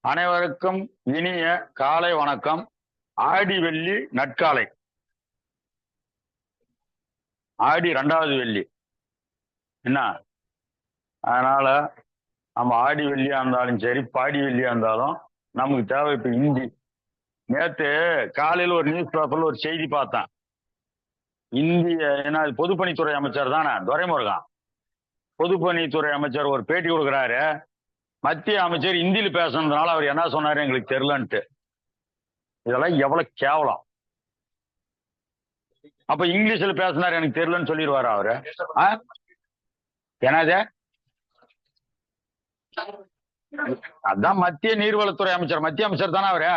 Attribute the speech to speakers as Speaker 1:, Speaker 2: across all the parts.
Speaker 1: அனைவருக்கும் இனிய காலை வணக்கம். ஆடி வெள்ளி நற்காலை. ஆடி 2வது வெள்ளி என்ன? அதனால நம்ம ஆடி வெள்ளியா இருந்தாலும் சரி, பாடி வெள்ளியா இருந்தாலும் நமக்கு தேவை இப்ப இந்தி. நேத்து காலையில் ஒரு நியூஸ் பேப்பர்ல ஒரு செய்தி பார்த்தேன். இந்திய ஏன்னா பொதுப்பணித்துறை அமைச்சர் தானே துரைமுருகன். பொதுப்பணித்துறை அமைச்சர் ஒரு பேட்டி கொடுக்குறாரு. மத்திய அமைச்சர் இந்தியில பேசுனதுனால அவர் என்ன சொன்னாரு எங்களுக்கு தெரியலன்ட்டு. இதெல்லாம் எவ்வளவு கேவலம். அப்ப இங்கிலீஷ்ல பேசினாரு எனக்கு தெரியலன்னு சொல்லிடுவாரு அவரு. என்னது? அதான் மத்திய நீர்வளத்துறை அமைச்சர், மத்திய அமைச்சர் தானே அவரு.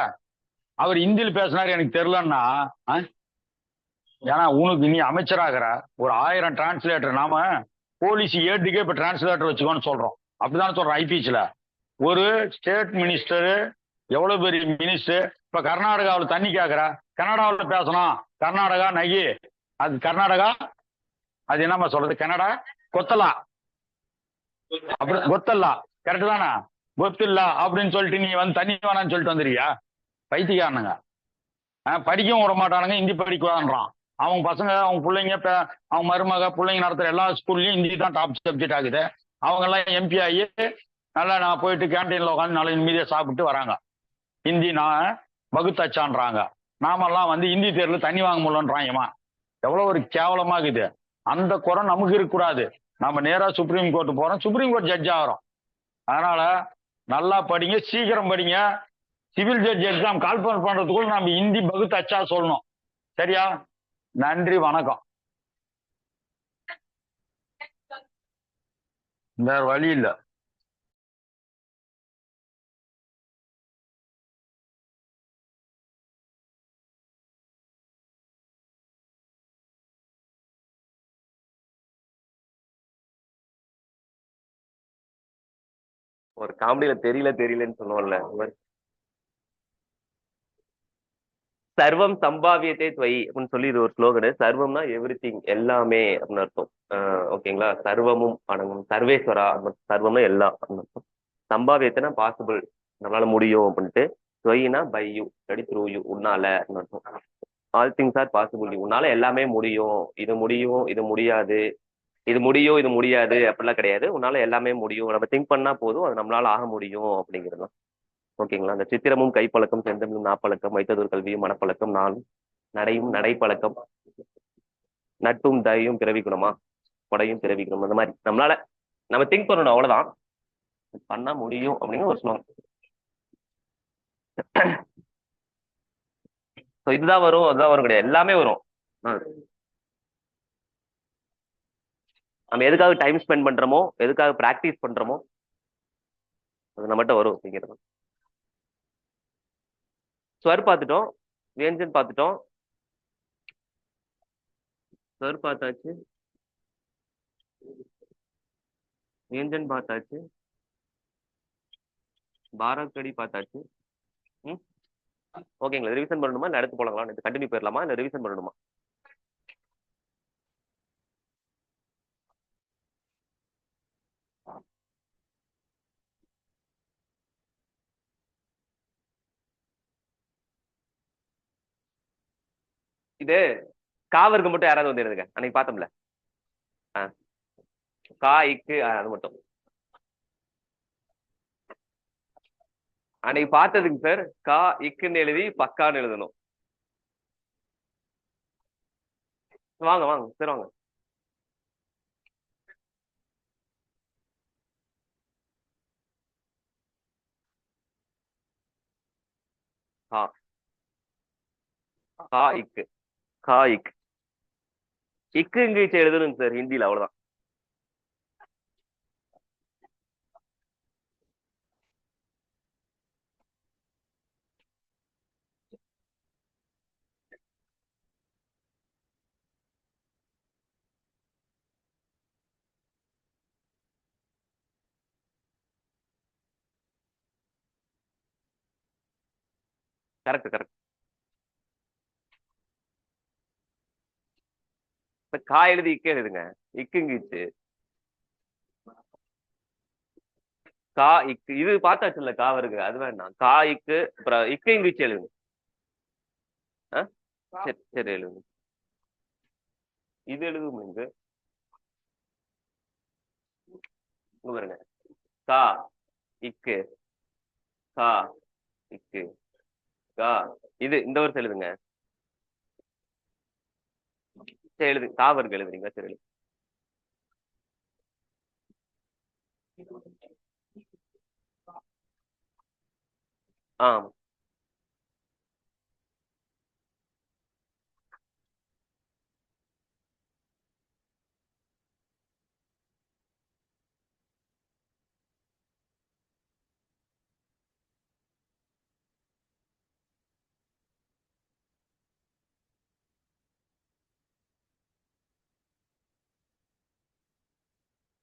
Speaker 1: அவர் இந்தியில் பேசினாரு எனக்கு தெரியலன்னா, ஏன்னா உனக்கு நீ அமைச்சராகிற ஒரு 1000 டிரான்ஸ்லேட்டர், நாம போலீஸ் ஏட்டுக்கே இப்ப டிரான்ஸ்லேட்டர் வச்சுக்கோன்னு சொல்றோம். அப்படிதானே சொல்றோம் ஐபிஎஸ்ல. ஒரு ஸ்டேட் மினிஸ்டர் எவ்வளவு பெரிய மினிஸ்டர். இப்ப கர்நாடகாவில் தண்ணி கேக்குற, கனடாவில் பேசணும். கர்நாடகா நகி, அது கர்நாடகா, அது என்னமா சொல்றது, கனடா கொத்தலா, அப்படி கொத்தல்லா கரெக்ட் தானே? கொத்தில்ல அப்படின்னு சொல்லிட்டு நீ வந்து தண்ணி வேணான்னு சொல்லிட்டு வந்துருக்கியா? பைத்தியக்காரனுங்க. படிக்கவும் விட மாட்டானுங்க, ஹிந்தி படிக்குவான்றான். அவங்க பசங்க, அவங்க பிள்ளைங்க, அவங்க மருமக பிள்ளைங்க நடத்துற எல்லா ஸ்கூல்லையும் ஹிந்தி தான் டாப் சப்ஜெக்ட் ஆகுது. அவங்க எல்லாம் எம்பி ஆகி நல்லா நான் போயிட்டு கேன்டீன்ல உட்காந்து நல்லா நிம்மதியா சாப்பிட்டு வராங்க. ஹிந்தி நான் வகுத்தாச்சான்றாங்க. நாமெல்லாம் வந்து ஹிந்தி தேர்வுல தண்ணி வாங்க முடியலன்றாங்கம்மா. எவ்வளவு ஒரு கேவலமா இருக்குது. அந்த குறை நமக்கு இருக்கக்கூடாது. நம்ம நேரா சுப்ரீம் கோர்ட் போறோம், சுப்ரீம் கோர்ட் ஜட்ஜ் ஆகிறோம். அதனால நல்லா படிங்க, சீக்கிரம் படிங்க. சிவில் ஜட்ஜ் எக்ஸாம் கால்பர் பண்றதுக்குள்ள நம்ம ஹிந்தி பகுத்து அச்சா சொல்லணும். சரியா? நன்றி, வணக்கம். வேற வழி இல்ல.
Speaker 2: ஒரு காமெடியில தெரியல தெரியலன்னு சொல்லுவோம்ல, சர்வம் சம்பாவியத்தை துவயி அப்படின்னு சொல்லி இது ஒரு ஸ்லோகனு. சர்வம்னா எவ்ரி திங், எல்லாமே அப்படின்னு அர்த்தம். ஓகேங்களா? சர்வமும் அடங்கும், சர்வேஸ்வரா சர்வம்னா எல்லாம் அப்படின்னு அர்த்தம். சம்பாவியத்தைனா பாசிபிள், நம்மளால முடியும் அப்படின்ட்டு. துவயினா பை யூ, இல்லாட்டி த்ரூ யூ, உன்னால அப்படின்னு அர்த்தம். ஆல் திங்ஸ் ஆர் பாசிபிள், உன்னால எல்லாமே முடியும். இது முடியும், இது முடியாது, இது முடியும், இது முடியாது அப்படிலாம் கிடையாது. உன்னால எல்லாமே முடியும், நம்ம திங்க் பண்ணா போதும், அது நம்மளால ஆக முடியும் அப்படிங்கிறது. ஓகேங்களா? அந்த சித்திரமும் கைப்பழக்கம், செந்தமிழும் நாப்பழக்கம், வைத்ததொரு கல்வியும் மனப்பழக்கம், நானும் நடையும் நடைப்பழக்கம், நட்பும் தயையும் பிறவி குணமா, கொடையும் பிறவி குணம். அந்த மாதிரி நம்மளால நம்ம திங்க் பண்ணணும், அவ்வளவுதான். பண்ணா முடியும் அப்படின்னு ஒரு ஸ்லோகம். இதுதான் வரும், அதுதான் வரும் கிடையாது, எல்லாமே வரும். நம்ம எதுக்காக டைம் ஸ்பெண்ட் பண்றோமோ, எதுக்காக பிராக்டிஸ் பண்றோமோ, அது நம்மகிட்ட வரும் அப்படிங்கிறது. ஸ்வர் பார்த்துட்டோம், வியஞ்சன் பார்த்துட்டோம். ஸ்வர் பார்த்தாச்சு, வியஞ்சன் பார்த்தாச்சு, பாரக்கடி பார்த்தாச்சு. ம், ஓகேங்களா? ரிவிஷன் பண்ணணுமா இல்லை அடுத்து போலாங்களா? இது கண்டினியூ போயிடலாமா இல்லை ரிவிஷன் பண்ணணுமா? இது காவருக்கு மட்டும் யாராவது வந்து இருந்துங்க, அன்னைக்கு பார்த்தோம்ல. கா இக்கு அது மட்டும் அன்னைக்கு பார்த்ததுக்கு சார். கா இக்குன்னு எழுதி பக்கான்னு எழுதணும். வாங்க வாங்க சார், வாங்க. கா, கா இக்கு, கா இக், இக்கு இங்கிலீஷ் எழுதணும் சார், ஹிந்தியில் அவ்வளவுதான். Correct correct. கா எழுதி இக்கு எழுதுங்க, இக்கு இங்கிலீஷ். கா இக்கு இது பார்த்தாச்சுல்ல கா வருது அது வேண்டாம். கா இக்கு அப்புறம் இக்கு இங்கிலீஷ் எழுதுங்க. ஆ சரி சரி எழுதுங்க. இது எழுத முடியுது. இங்க பாருங்க. கா இக்கு கா இக்கு கா இது இந்த வருஷம் எழுதுங்க. சரி எழுதுங்க. கா வருது எழுதுறீங்களா? சரி எழுதுங்க. ஆ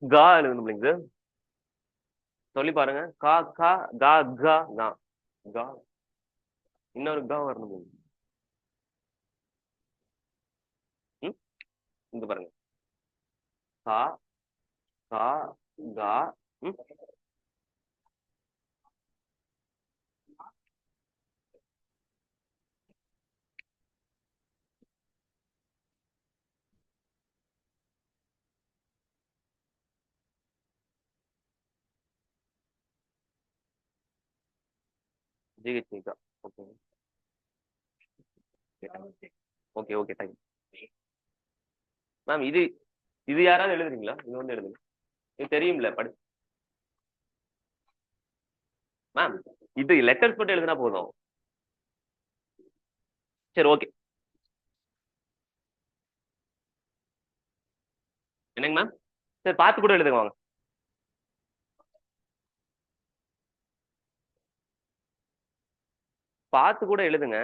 Speaker 2: கா எழுதணும் இல்லைங்க சார்? சொல்லி பாருங்க. கா கா கா கா கா கா இன்னொரு கா வரணும். ம் இங்க பாருங்க. கா கா கா ம் ஜிஹெச் கா. Okay okay okay thank you ma'am. இது இது யாராவது எழுதுறீங்களா? இது வந்து எழுதுங்க. இது தெரியும்ல படி மேம். இது லெட்டர்ஸ் மட்டும் எழுதுனா போதும். சரி ஓகே. என்னங்க மேம்? சரி பார்த்து கூட எழுதுங்க வாங்க. பார்த்து கூட எழுதுங்க.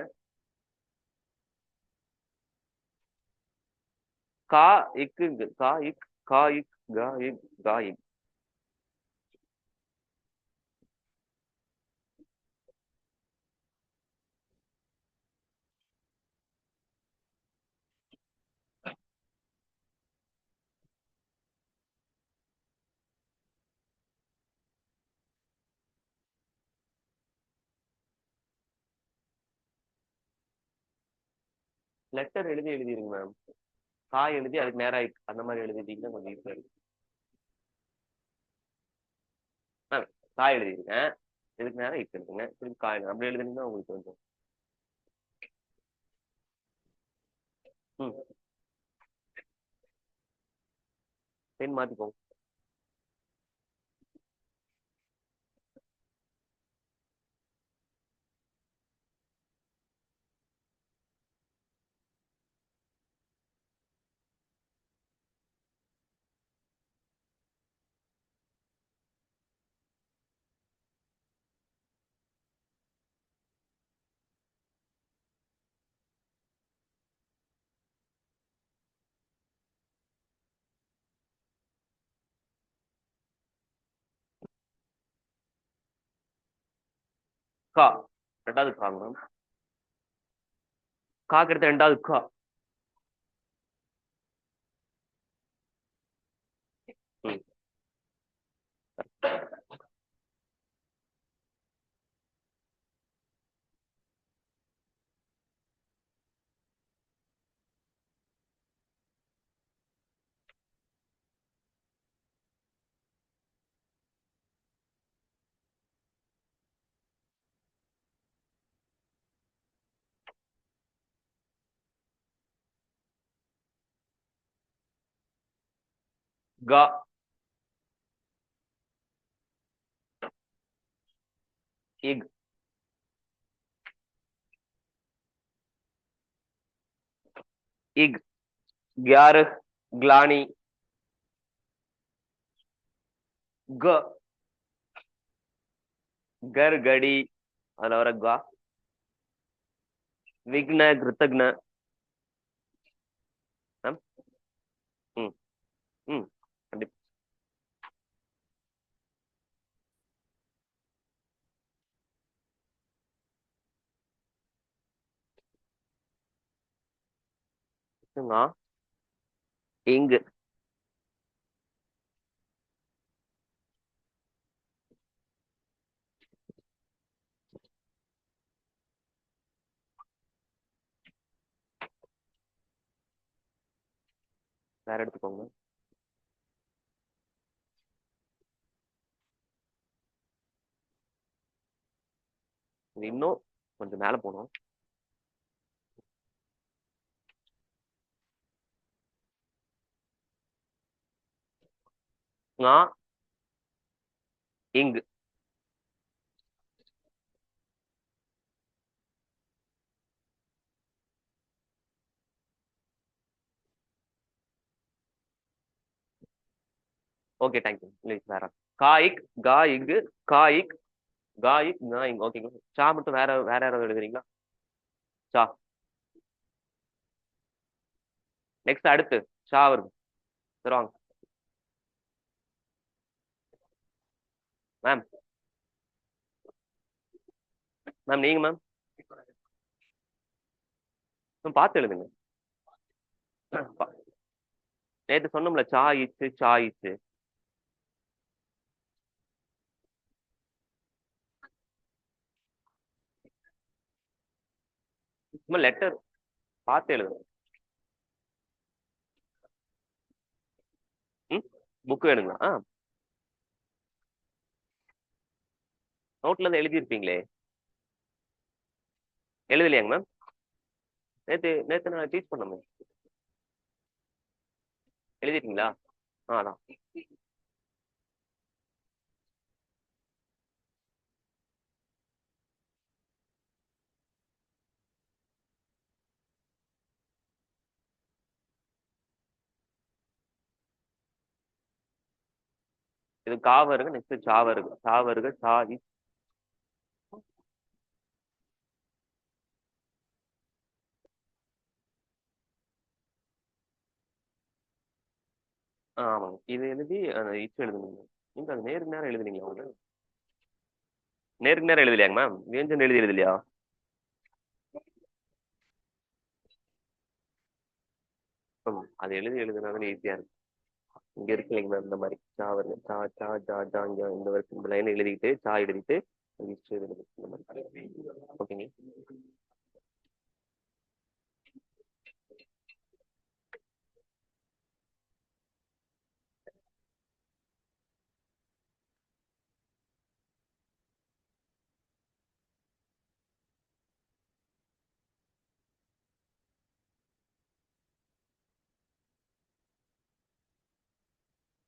Speaker 2: கா இக்கு கா இக் கா இக் கா இக் கா இக். லெட்டர் எழுதி எழுதிருங்க மேம். கா எழுதி அதுக்கு நேரா இக் அந்த மாதிரி எழுதிட்டீங்கன்னா கொஞ்சம் ஈஸியா இருக்கும் மேம். கா எழுதிருங்க. இதுக்கு நேரா இக் எழுதுங்க. திருப்பி கா எழுதுங்க. அப்படி எழுதுனீங்கன்னா உங்களுக்கு கொஞ்சம் ம் பெண் மாத்திக்கோங்க. கா ரெண்டாவது கா மேம். காக்கு எடுத்த ரெண்டாவது கா. ம் கா இக் இக் ग्यारह ग्लानी ग गरगड़ी அதுல வர கா விக்ன கிருத்தக்ன மேம். ம் ம் கண்டிப்பா. ங்கா இங்கு வேற எடுத்துக்கோங்க. இது இன்னும் கொஞ்சம் மேல போகணும். ஙா இங்கு. Okay thank you. இல்லை வேற காயிக் கா இங்கு காயிக் காயிக் கா இங். ஓகேங்களா. சா மட்டும் வேற வேற யாராவது எழுதுறீங்களா? சா. நெக்ஸ்ட் அடுத்து ஷா வருது. வாங்க மேம். மேம் நீங்க மேம் பார்த்து எழுதுங்க. நேத்து சொன்னோம்ல சா இச்சு சா இச்சு. சும்மா லெட்டர் பார்த்து எழுதுங்க. ம் புக் வேணுங்களா? நோட்ல இருந்து எழுதியிருப்பீங்களே. எழுதலையாங்க மேம்? நேத்து நேத்து நான் டீச் பண்ணோமே. எழுதிட்டீங்களா? அதான். இது கா வருங்க. நெக்ஸ்ட் சா வருங்க. சா வருங்க. சா இச். ஆமாங்க. இது எழுதி இச்சு எழுதுனீங்க. நீங்க அது நேருக்கு நேரம் எழுதுனீங்களா அவங்க? நேருக்கு நேரம் எழுதலையாங்க மேம்? வியஞ்சன் எழுதி எழுதலையா? அது எழுதி எழுதுனாலும் ஈஸியா இருக்கு. இங்க இருக்கு இல்லைங்க மேம் இந்த மாதிரி சா வருங்க. சா சா ஜா ஜா இங்க இந்த வருஷம் இந்த லைன் எழுதிட்டு சா எழுதிட்டு இச்சு எழுதுங்க இந்த மாதிரி. ஓகேங்க.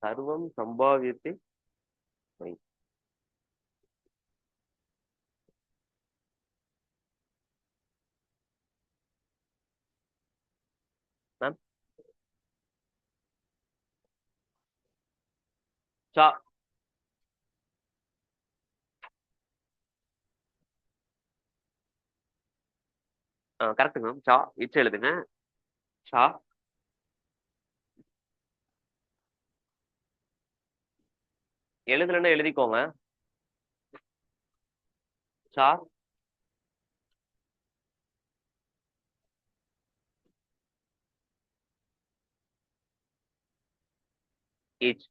Speaker 2: சர்வம் சம்பாவியத்தை வை. மேம் சா. Correct ma'am. சா இச்சு எழுதுங்க. சா எழுதலன்னா எழுதிக்கோங்க. சா இச்.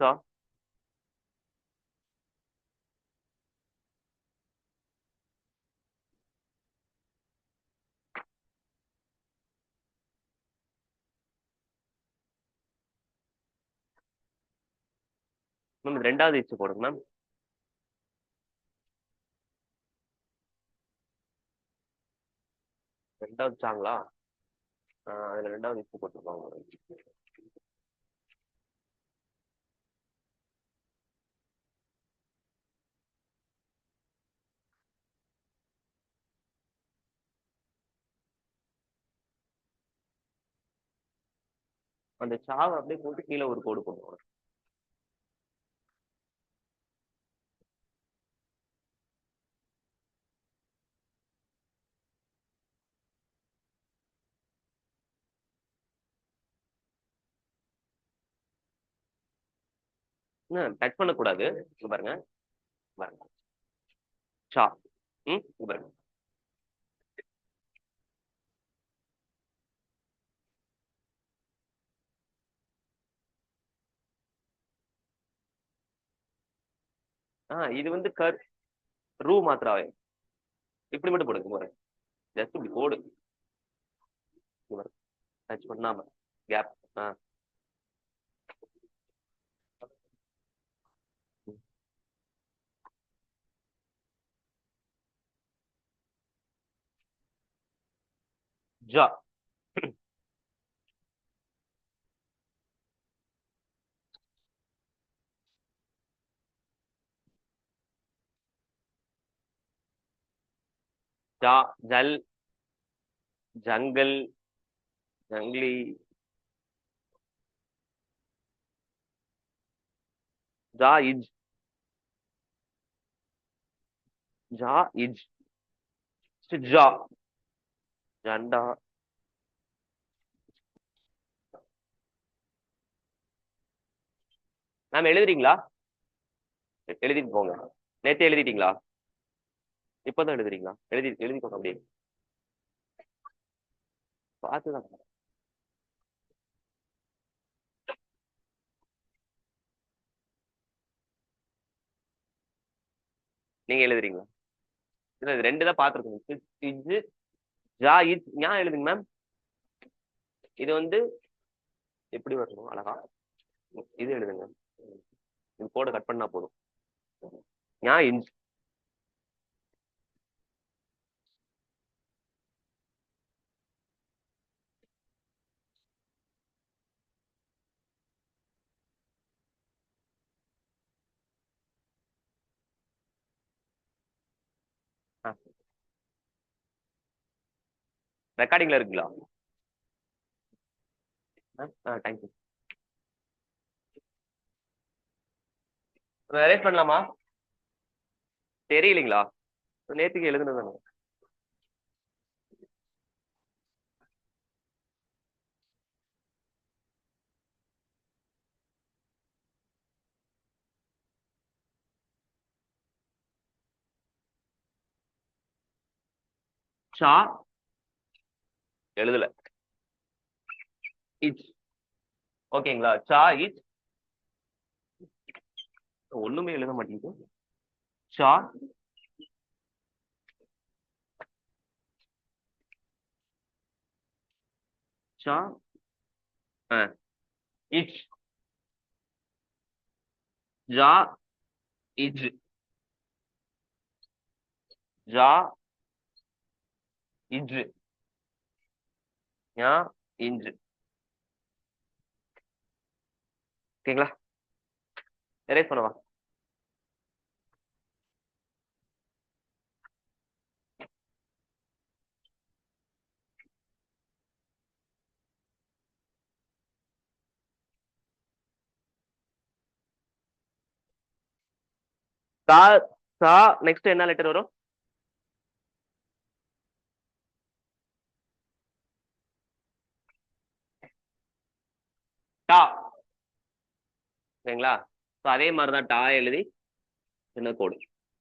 Speaker 2: சா மேம் இது ரெண்டாவது இச்சு போடுங்க மேம். ரெண்டாவது சாங்களா? அதுல ரெண்டாவது இச்சு போட்டுருப்பாங்க. அந்த சாவை அப்படியே போட்டு கீழே ஒரு கோடு போடுவாங்க. டச் பண்ணக்கூடாது. இங்க பாருங்க. பாருங்க. ஷா. ம், இங்க பாருங்க. இது வந்து ரூ மாத்திராவே இப்படி மட்டும் போடுங்க பாருங்க. ஜஸ்ட் இப்படி போடு. டச் பண்ணாம கேப். ஜா. ஜா. ஜல். ஜங்கல். ஜங்லி. ஜா இஜ். ஜா இஜ். ஜா. ஜண்டா. மேம் எழுதுறீங்களா? எழுதிட்டு போங்க. நேத்தே எழுதிட்டீங்களா? இப்பதான் எழுதுறீங்களா? எழுதிக்கோங்க அப்படியே. பார்த்துதான். நீங்க எழுதுறீங்களா? இல்ல இது ரெண்டு தான் பார்த்துருக்கோம். இஜ். ஜா இஜ். ஞா எழுதுங்க மேம். இது வந்து எப்படி வரணும் அழகா? இது எழுதுங்க. இது கோடை கட் பண்ணா போதும். ஞா இஞ்ச். ரெக்கார்டிங்ல இருக்குங்களா? தேங்க்யூ. அரேஞ்ச் பண்ணலாமா? தெரியலீங்களா? நேத்துக்கு எழுதுனது. ஷா எழுதல. இச். ஓகேங்களா? ஷா இச். ஒண்ணுமே எழுத மாட்டேங்குது. ஷா. ஷா. இச். ஜா இஜ். ஜா இஜ். ஞா இஞ்ச். ஓகேங்களா? எரேஸ் பண்ணவா? சா. சா. நெக்ஸ்ட் என்ன லெட்டர் வரும்? டா. ஓகேங்களா? அதே மாதிரிதான் டா எழுதி சின்ன கோடு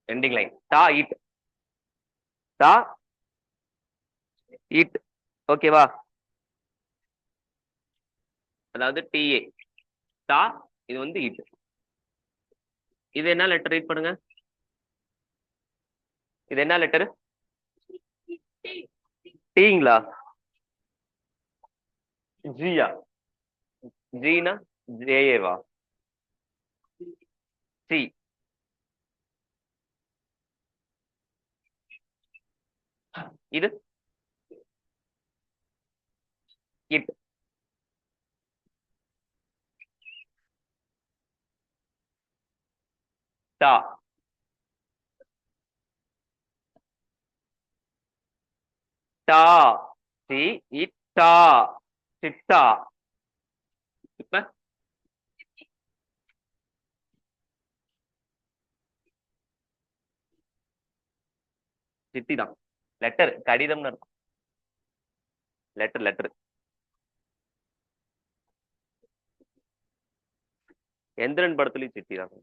Speaker 2: எண்டிங் லைன். டா இட். டா இட். ஓகேவா? அதாவது டிஏ. டா. இது வந்து இட். இது என்ன லெட்டர்? ரீட் பண்ணுங்க. இது என்ன லெட்டர்? டீங்களா? ஜியா? ஜீனா? ஜேஏவா? சி. இது இட். டா. டா. சி. இட்டா. சிட்டா. இப்ப சிட்டி தான். லெட்டர் கடிதம்னு இருக்கும். Letter letter. எந்திரன் படத்துலயும் சிட்டி தான்.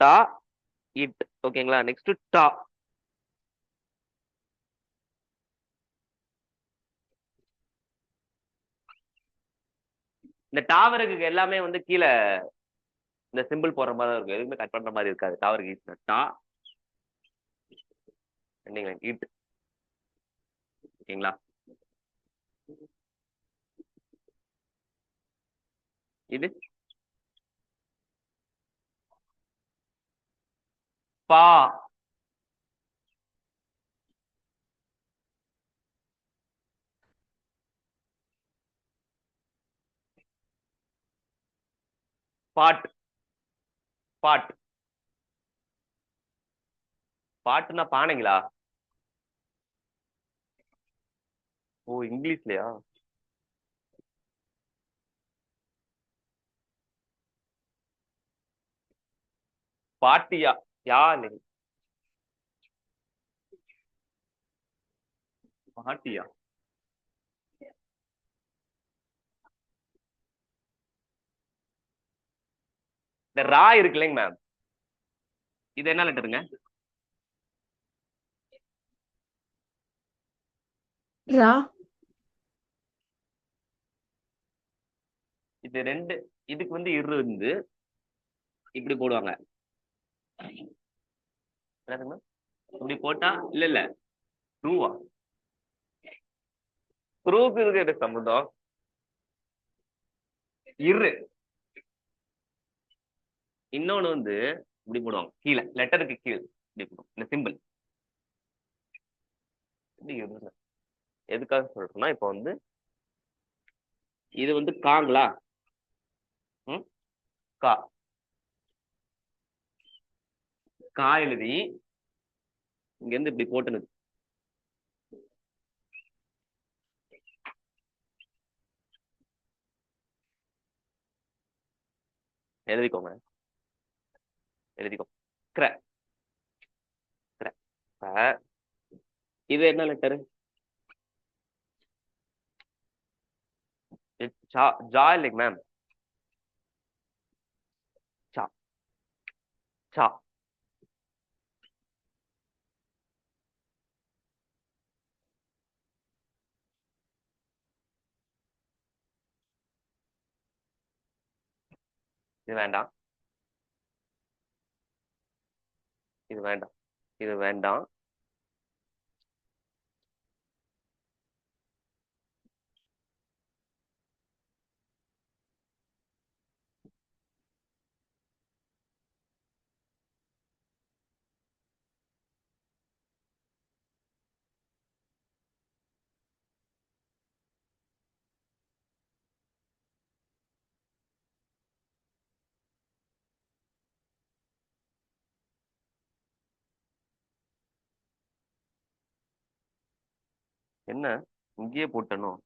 Speaker 2: டா இட். ஓகேங்களா? நெக்ஸ்ட் டா. இந்த டாவருக்கு எல்லாமே வந்து கீழே இந்த சிம்பிள் போடுற மாதிரி தான் இருக்கும். எதுவுமே கட் பண்ற மாதிரி இருக்காது. டாவருக்கு ஈஸியா டா இட். ஓகேங்களா? இது பா. பாட். பாட். பாட்டுனா பானைங்களா? ஓ, இங்கிலீஷ்லயா? பாட்டியா? யா இல்லைங்க. பாட்டியா? இந்த ரா இருக்கு இல்லைங்க மேம், இது என்ன லெட்டருங்க?
Speaker 3: ரா.
Speaker 2: இது ரெண்டு. இதுக்கு வந்து இரு இருந்து இப்படி போடுவாங்க. என்னதுங்க? இப்படி போட்டா இல்ல இல்ல ட்ரூவா? ட்ரூக்கு இருக்கு என்ன சம்மந்தம்? இரு. இன்னொன்னு வந்து இப்படி போடுவாங்க கீழே, லெட்டருக்கு கீழே இப்படி போடுவோம் இந்த சிம்பிள். எதுக்காக சொல்றேன்னா, இப்போ வந்து இது வந்து காங்களா? ம், கா. கா எழுதி இங்க இருந்து இப்படி போட்டுனுது. எழுதிக்கோங்க, எழுதிக்கோ. கிர. கிர. ப. இது என்ன லெட்டரு? ஜா. ஜா இல்லைங்க மேம். சா. சா. இது வேண்டாம், இது வேண்டாம், இது வேண்டாம். என்ன இங்கேயே போட்டணும்?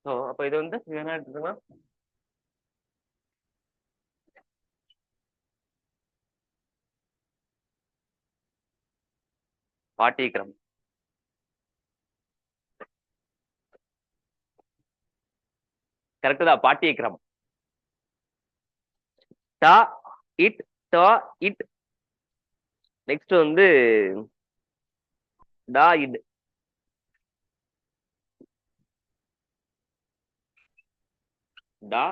Speaker 2: ஸோ அப்போ இது வந்து இது என்ன எடுத்துக்கோங்க? பாட்டிக்கிரம். கரெக்டு தான், பாட்டிக்கிரம். டா இட். டா இட். நெக்ஸ்ட் வந்து டா இட். டா.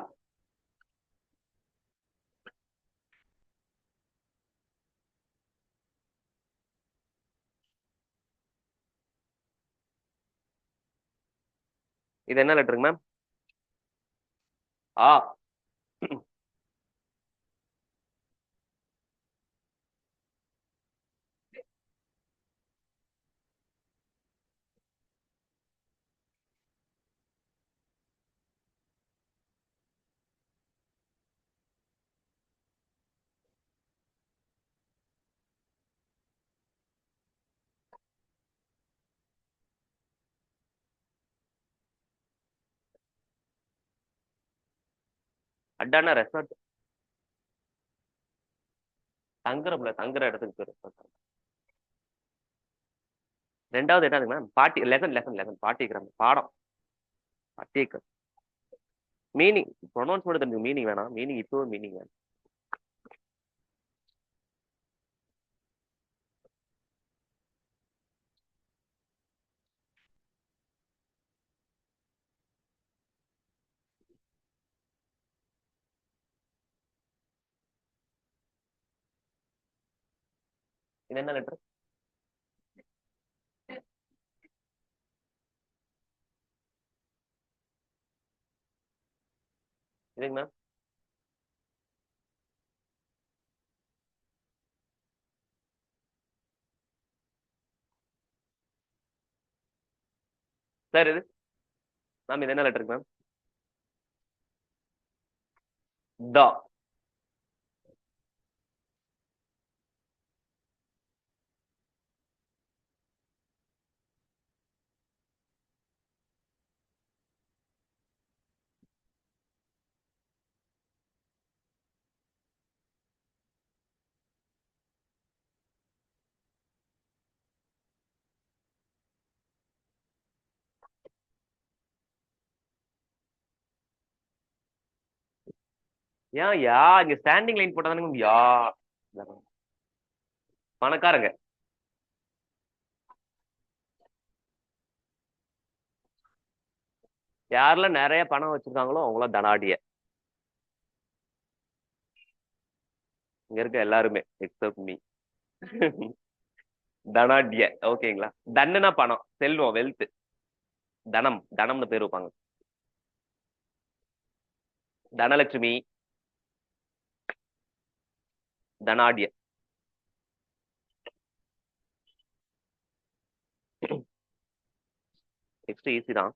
Speaker 2: இது என்ன லெட்டருங்க மேம்? ஆ. அட்டானா ரெசார்ட். தங்குறோம்ல, தங்குற இடத்துக்கு பேர் resort. ரெண்டாவது என்னதுங்க மேம்? பாட்டி லெசன் லெசன் லெசன் பாட்டிக்கிரம் பாடம். அட்டேக் மீனிங் ப்ரொனவுன்ஸ் மட்டும் தெரிஞ்சு மீனிங் வேணாம். மீனிங் இப்போ மீனிங் வேணும். இது என்ன லெட்டர்? இதுங்க மேம். சார் இது மேம் இது என்ன லெட்டருக்கு மேம்? டா. ஏன் யா இங்க ஸ்டாண்டிங் லைன் போட்டாதானுங்க யா. பணக்காரங்க. யாரெல்லாம் நிறைய பணம் வச்சிருக்காங்களோ அவங்களாம் தனாடிய. இங்க இருக்க எல்லாருமே எக்ஸப்ட் மீ. தனாடிய. ஓகேங்களா? தன்னுனா பணம், செல்வம், வெல்த். தனம், தனம்னு பேர் வைப்பாங்க. தனலட்சுமி, தனாடிய. நெக்ஸ்ட் ஈஸி தான்.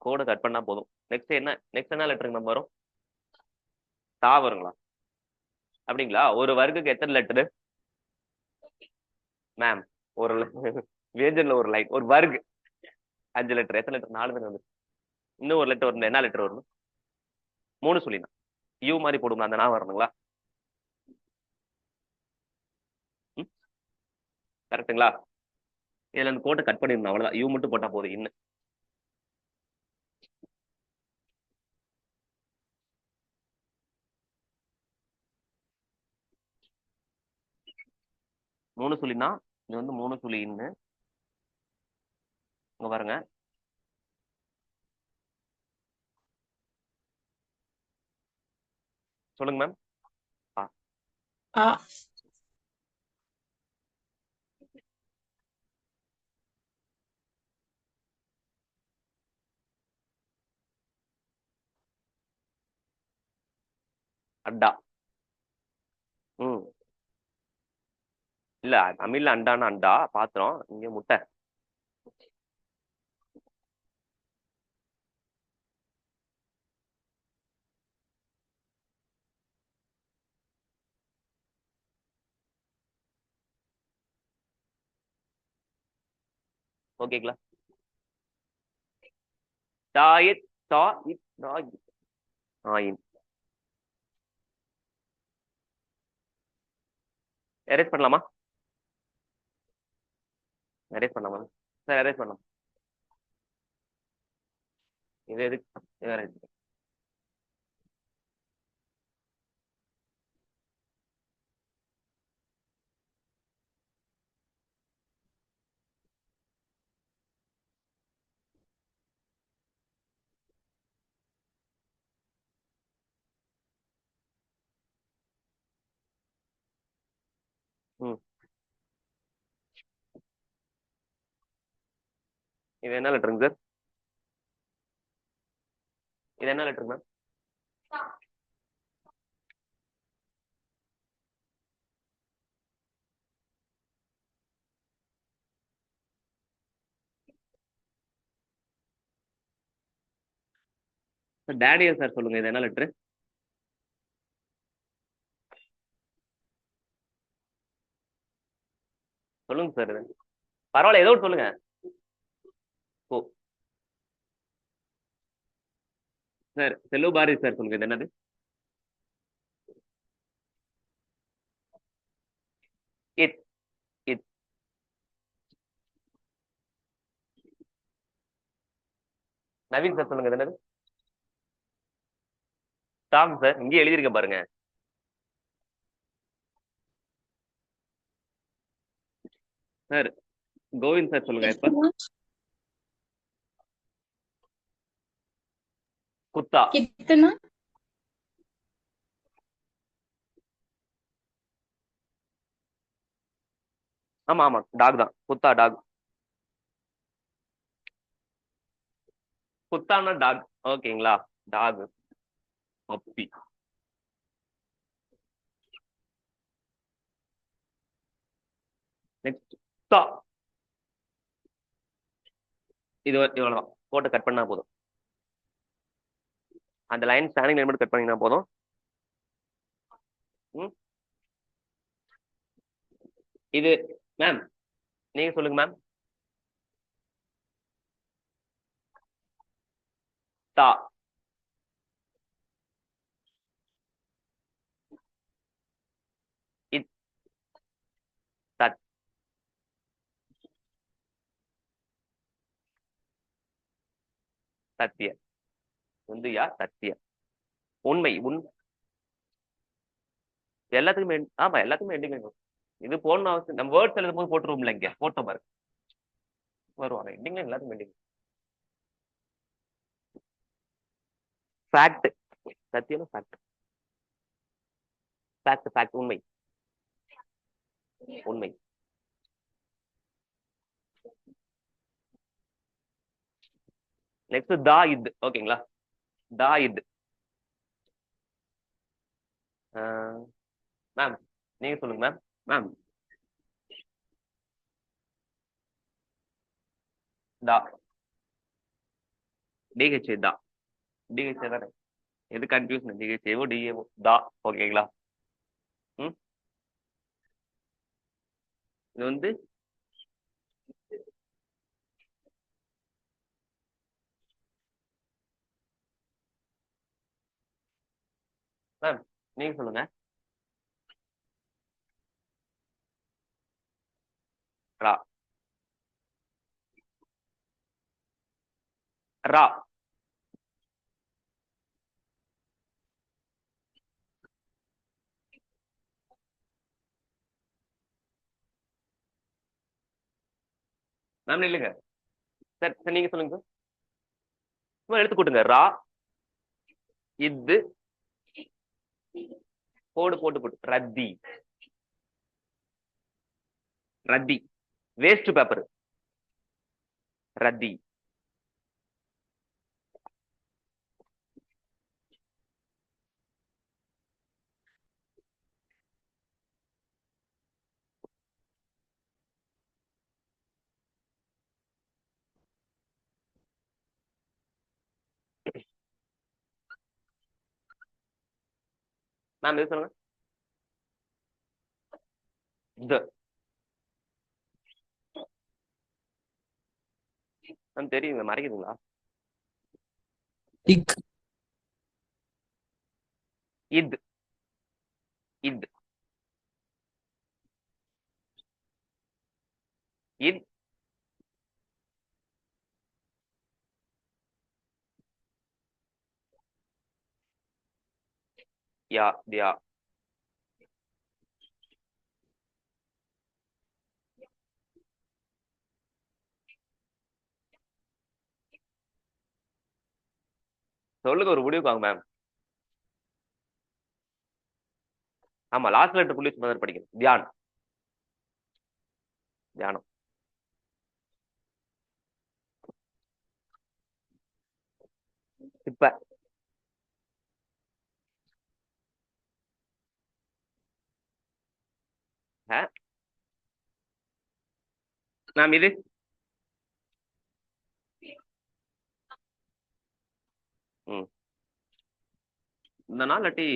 Speaker 2: கோடை கட் பண்ணா போதும். நெக்ஸ்ட் என்ன லெட்டருங்க நம்ம வரும்? தா வருங்களா? அப்படிங்களா? ஒரு வர்க்குக்கு எத்தனை லெட்டரு மேம்? ஒரு வேஜன்ல ஒரு லைன், ஒரு வர்க் 5 லெட்டர். எத்தனை லெட்டர்? 4 தான் வந்து. இன்னும் ஒரு லெட்டர் வரணும். என்ன லெட்டர் வரணும்? 3 சொல்லினா யூ மாதிரி போடுங்களா? அந்த நான் வரணுங்களா? கரெக்டுங்களா? இதுல இந்த கோட்டை கட் பண்ணிடணும். அவ்வளவுதான். யூ மட்டும் போட்டா போதும். இன்னும் 3 சொல்லினா இது வந்து 3 சொல்லி இன்னும் இங்க பாருங்க. சொல்லுங்க மேம்.
Speaker 3: ஆ
Speaker 2: அட்டா. ம். இல்ல தமிழ்ல அண்டானா அண்டா பாத்திரம், இங்க முட்டை. ஓகேங்களா? தாயித் தா இத் தா இத். ஆயின். எரேஸ் பண்ணலாமா? எரேஸ் பண்ணலாமா சார்? எரேஸ் பண்ணலாம். இது எதுக்கு? வேற எதுக்கு? ம். இது என்ன லெட்டருங்க சார்? இது என்ன லெட்டர் மேம்? சார் டேடியா சார் சொல்லுங்க. இது என்ன லெட்டரு? சொல்லுங்க சார். இது பரவாயில்ல, ஏதோ ஒன்று சொல்லுங்க. ஓ சார் செல்லு பாரதி சார் சொல்லுங்க. இது என்னது? இத். இத். நவீன் சார் சொல்லுங்க என்னது? டாம் சார் இங்கே எழுதியிருக்கேன் பாருங்க. சார் கோவிந்த் சார் சொல்லுங்க இப்ப. குத்தா.
Speaker 3: कितना
Speaker 2: ஆமா ஆமா டாக் தான். குத்தா டாக். குத்தானா டாக். ஓகேங்களா? Dog puppy. நெக்ஸ்ட் தா. இது இவ்வளவுதான். போட்டு கட் பண்ணா போதும். அந்த லைன் ஸ்டாண்டிங் லைன் மட்டும் கட் பண்ணீங்கன்னா போதும். ம்? இது மேம் நீங்க சொல்லுங்க மேம். தா. இத். தத். சத்திய. உந்தியா சத்திய. உண்மை எல்லாத்துக்குமே ஆமா எல்லாத்துக்குமே எண்டிங் வேணும். இது போடணும் அவசியம். நம்ம வேர்ட்ஸ் எழுதும் போது போட்டுருவோம்ல, இங்க போட்டோம் பாருங்க வருவாங்க எண்டிங் எல்லாத்துக்கும் எண்டிங். ஃபேக்ட். சத்தியம் ஃபேக்ட். ஃபேக்ட் ஃபேக்ட் உண்மை. உண்மை. நெக்ஸ்ட் தா இத். ஓகேங்களா? தா இத். மேம் நீங்க சொல்லுங்க மேம். மேம் தா. டிஹெச் தா. டிஹெச் தானே? எது கன்ஃபியூஷன்? டிஹெச்ஏவோ டிஏவோ தா. ஓகேங்களா? ம். இது வந்து மேம் நீங்க சொல்லுங்க. ரா. ரா. மேம் இல்லைங்க சார். சார் நீங்க சொல்லுங்க சார். சும்மா எடுத்து கூட்டுங்க. ரா இது போடு போட்டு போட்டு Rathi. Rathi waste paper. Rathi. Ma'am எது சொல்லுங்க. த. மேம் தெரியுங்க மறைக்குதுங்களா?
Speaker 4: இக்
Speaker 2: இத். இத். இத். யா தியா. சொல்லுங்க ஒரு முடிவுக்கு வாங்க மேம். ஆமா லாஸ்ட் லெட்டர் புள்ளி மாதிரி படிக்கணும். தியான். தியானம். இப்ப மேம் இது ம் இந்த நாள் இல்லாட்டி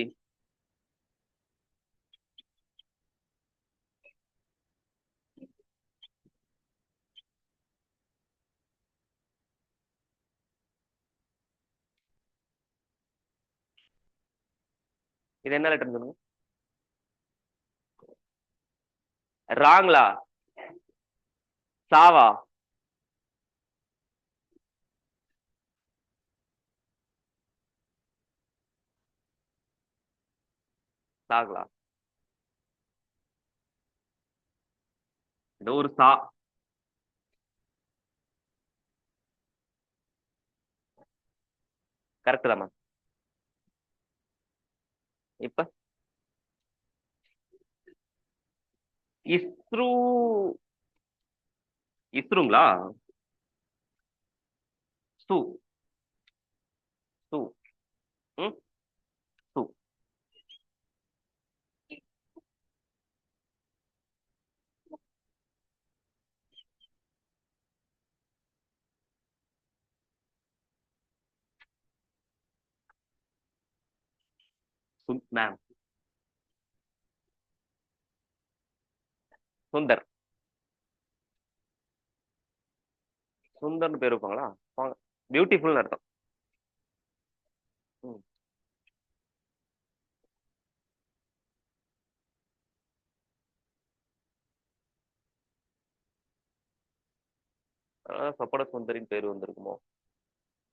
Speaker 2: இது என்ன லெட்டர் சொல்லுங்க. ராங்களா? சாவா? சாங்களா? ஏதோ ஒரு சா. கரெக்ட் தான் மேம். இப்ப இஸ்ரூ. இஸ்ருங்களா? சு. சு. ம். சு. மேம். சுந்தர். சுந்தர்னு பேர் வைப்பாங்களா? பியூட்டிஃபுல்னு அர்த்தம். ம். அதனால சொப்பன சுந்தரின் பேர் வந்திருக்குமோ?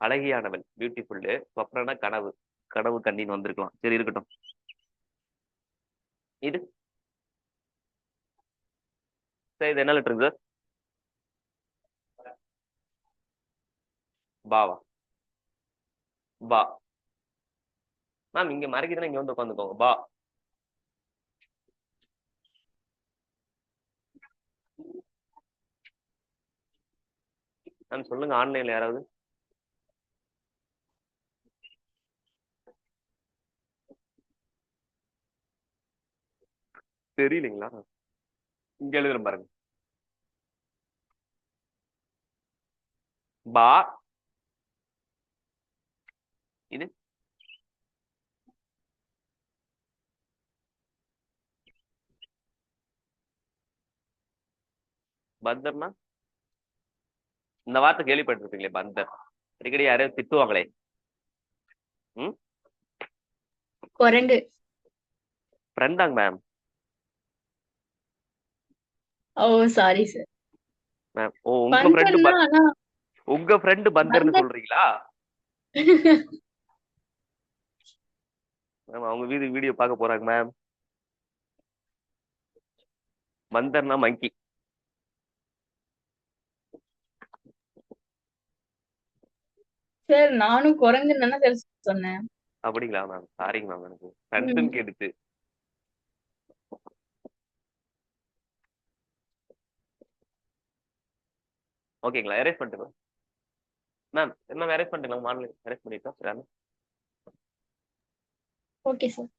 Speaker 2: அழகியானவள் பியூட்டிஃபுல். சொப்னனா கனவு. கனவு கண்ணின்னு வந்திருக்கலாம். சரி இருக்கட்டும். இது சரி, இது என்ன லெட்டருங்க சார்? பாவா? பா. மேம் இங்க மறைக்குதுன்னா இங்க வந்து உட்காந்துக்கோங்க. பா. மேம் சொல்லுங்க, ஆன்லைன்ல யாராவது. தெரியலீங்களா? இங்க எழுதுறேன் பாருங்க. பா. இது பந்தர்னா? இந்த வார்த்தை கேள்விப்பட்டிருப்பீங்களே, பந்தர். அடிக்கடி யாரையும் திட்டுவாங்களே. ம்.
Speaker 3: குரங்கு.
Speaker 2: ஃப்ரெண்டாங்க மேம்.
Speaker 3: ஓ சாரி சார்.
Speaker 2: மேம் ஓ உங்க ஃப்ரெண்டு
Speaker 3: பந்தல்னா ஆனா
Speaker 2: உங்க ஃப்ரெண்டு பந்தர்னு
Speaker 3: பந்தல்.
Speaker 2: சொல்றீங்களா? மேம் அவங்க வீடியோ பார்க்க போறாங்க மேம். பந்தர்னா மங்கி.
Speaker 3: சார் நானும் குரங்குன்னு தானே சார் சொன்னேன்.
Speaker 2: அப்படிங்களா மேம்? சாரிங்க மேம், எனக்கு
Speaker 3: ம்.
Speaker 2: ஃப்ரெண்ட்ஸ்னு கேட்டுச்சு. ஓகேங்களா? எரேஸ் பண்ணிட்டு மேம். மேம் எரேஸ் பண்ணிட்டுங்களா? மாடல் எரேஸ் பண்ணிட்டோம் சார்.
Speaker 3: Okay sir.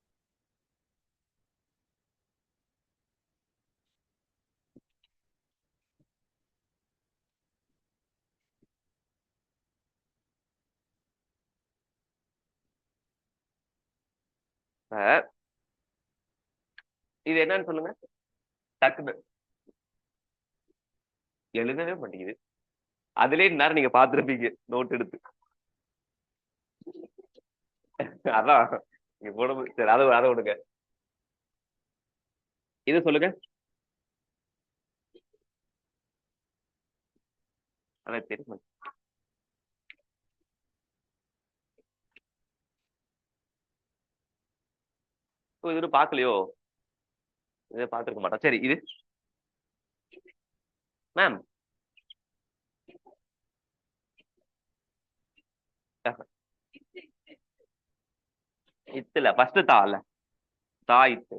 Speaker 2: சார் இது என்னன்னு சொல்லுங்க. டக்குன்னு எழுதவே மாட்டேங்குது. அதுலயே நேரம் நீங்க பாத்துருப்பீங்க நோட் எடுத்து. அதான் நீங்க போடும்போது சரி, அதை விடுங்க. இது சொல்லுங்க. அதான் தெரியுமா? ஓ, இது பாக்கலையோ? இதை பாத்துருக்க மாட்டோம். சரி இது மேம். இத்துல ஃபர்ஸ்ட் தா இல்ல. தா இத்து.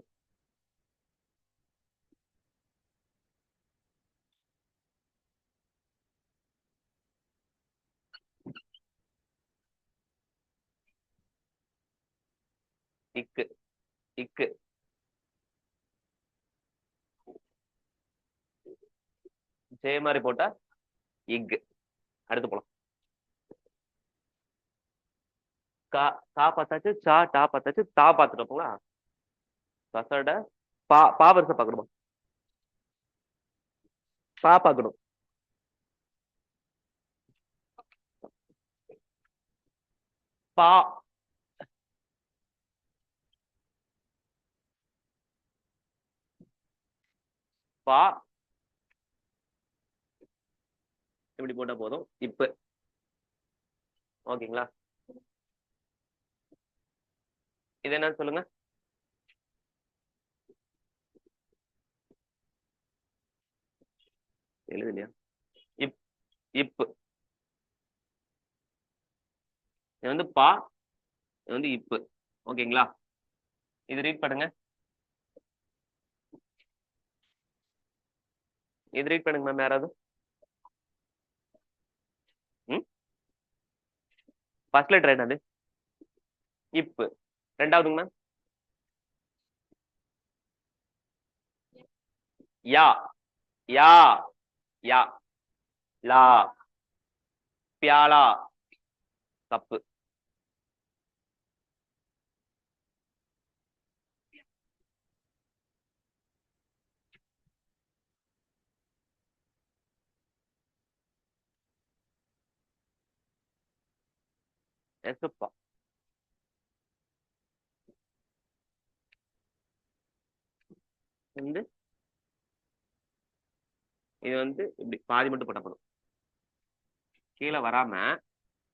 Speaker 2: இக்கு. இக்கு. ஜே மாதிரி போட்டா இக். அடுத்து போலாம். கா. கா பார்த்தாச்சு. சா டா பார்த்தாச்சு. தா பார்த்துட்டோங்களா? கசட. பா. பா வருஷம் பார்க்கணுமா? பா பார்க்கணும். பா. பா. இப்படி போட்டா போதும். இப்ப ஓகேங்களா? இது என்னன்னு சொல்லுங்க. எழுதலையா? இப் இப்பு. இது வந்து பா, இது வந்து இப்பு. ஓகேங்களா? இது ரீட் பண்ணுங்க. இது ரீட் பண்ணுங்க மேம் யாராவது. ம் ஃபர்ஸ்ட் லெட்டர் என்னது? இப்பு. ரெண்டாவதுங்க மேம். யா யா யா லா பியாலா கப்பு. எசுப்பா. வந்து இது வந்து இப்படி பாதி மட்டும் போட்டா போதும். கீழே வராம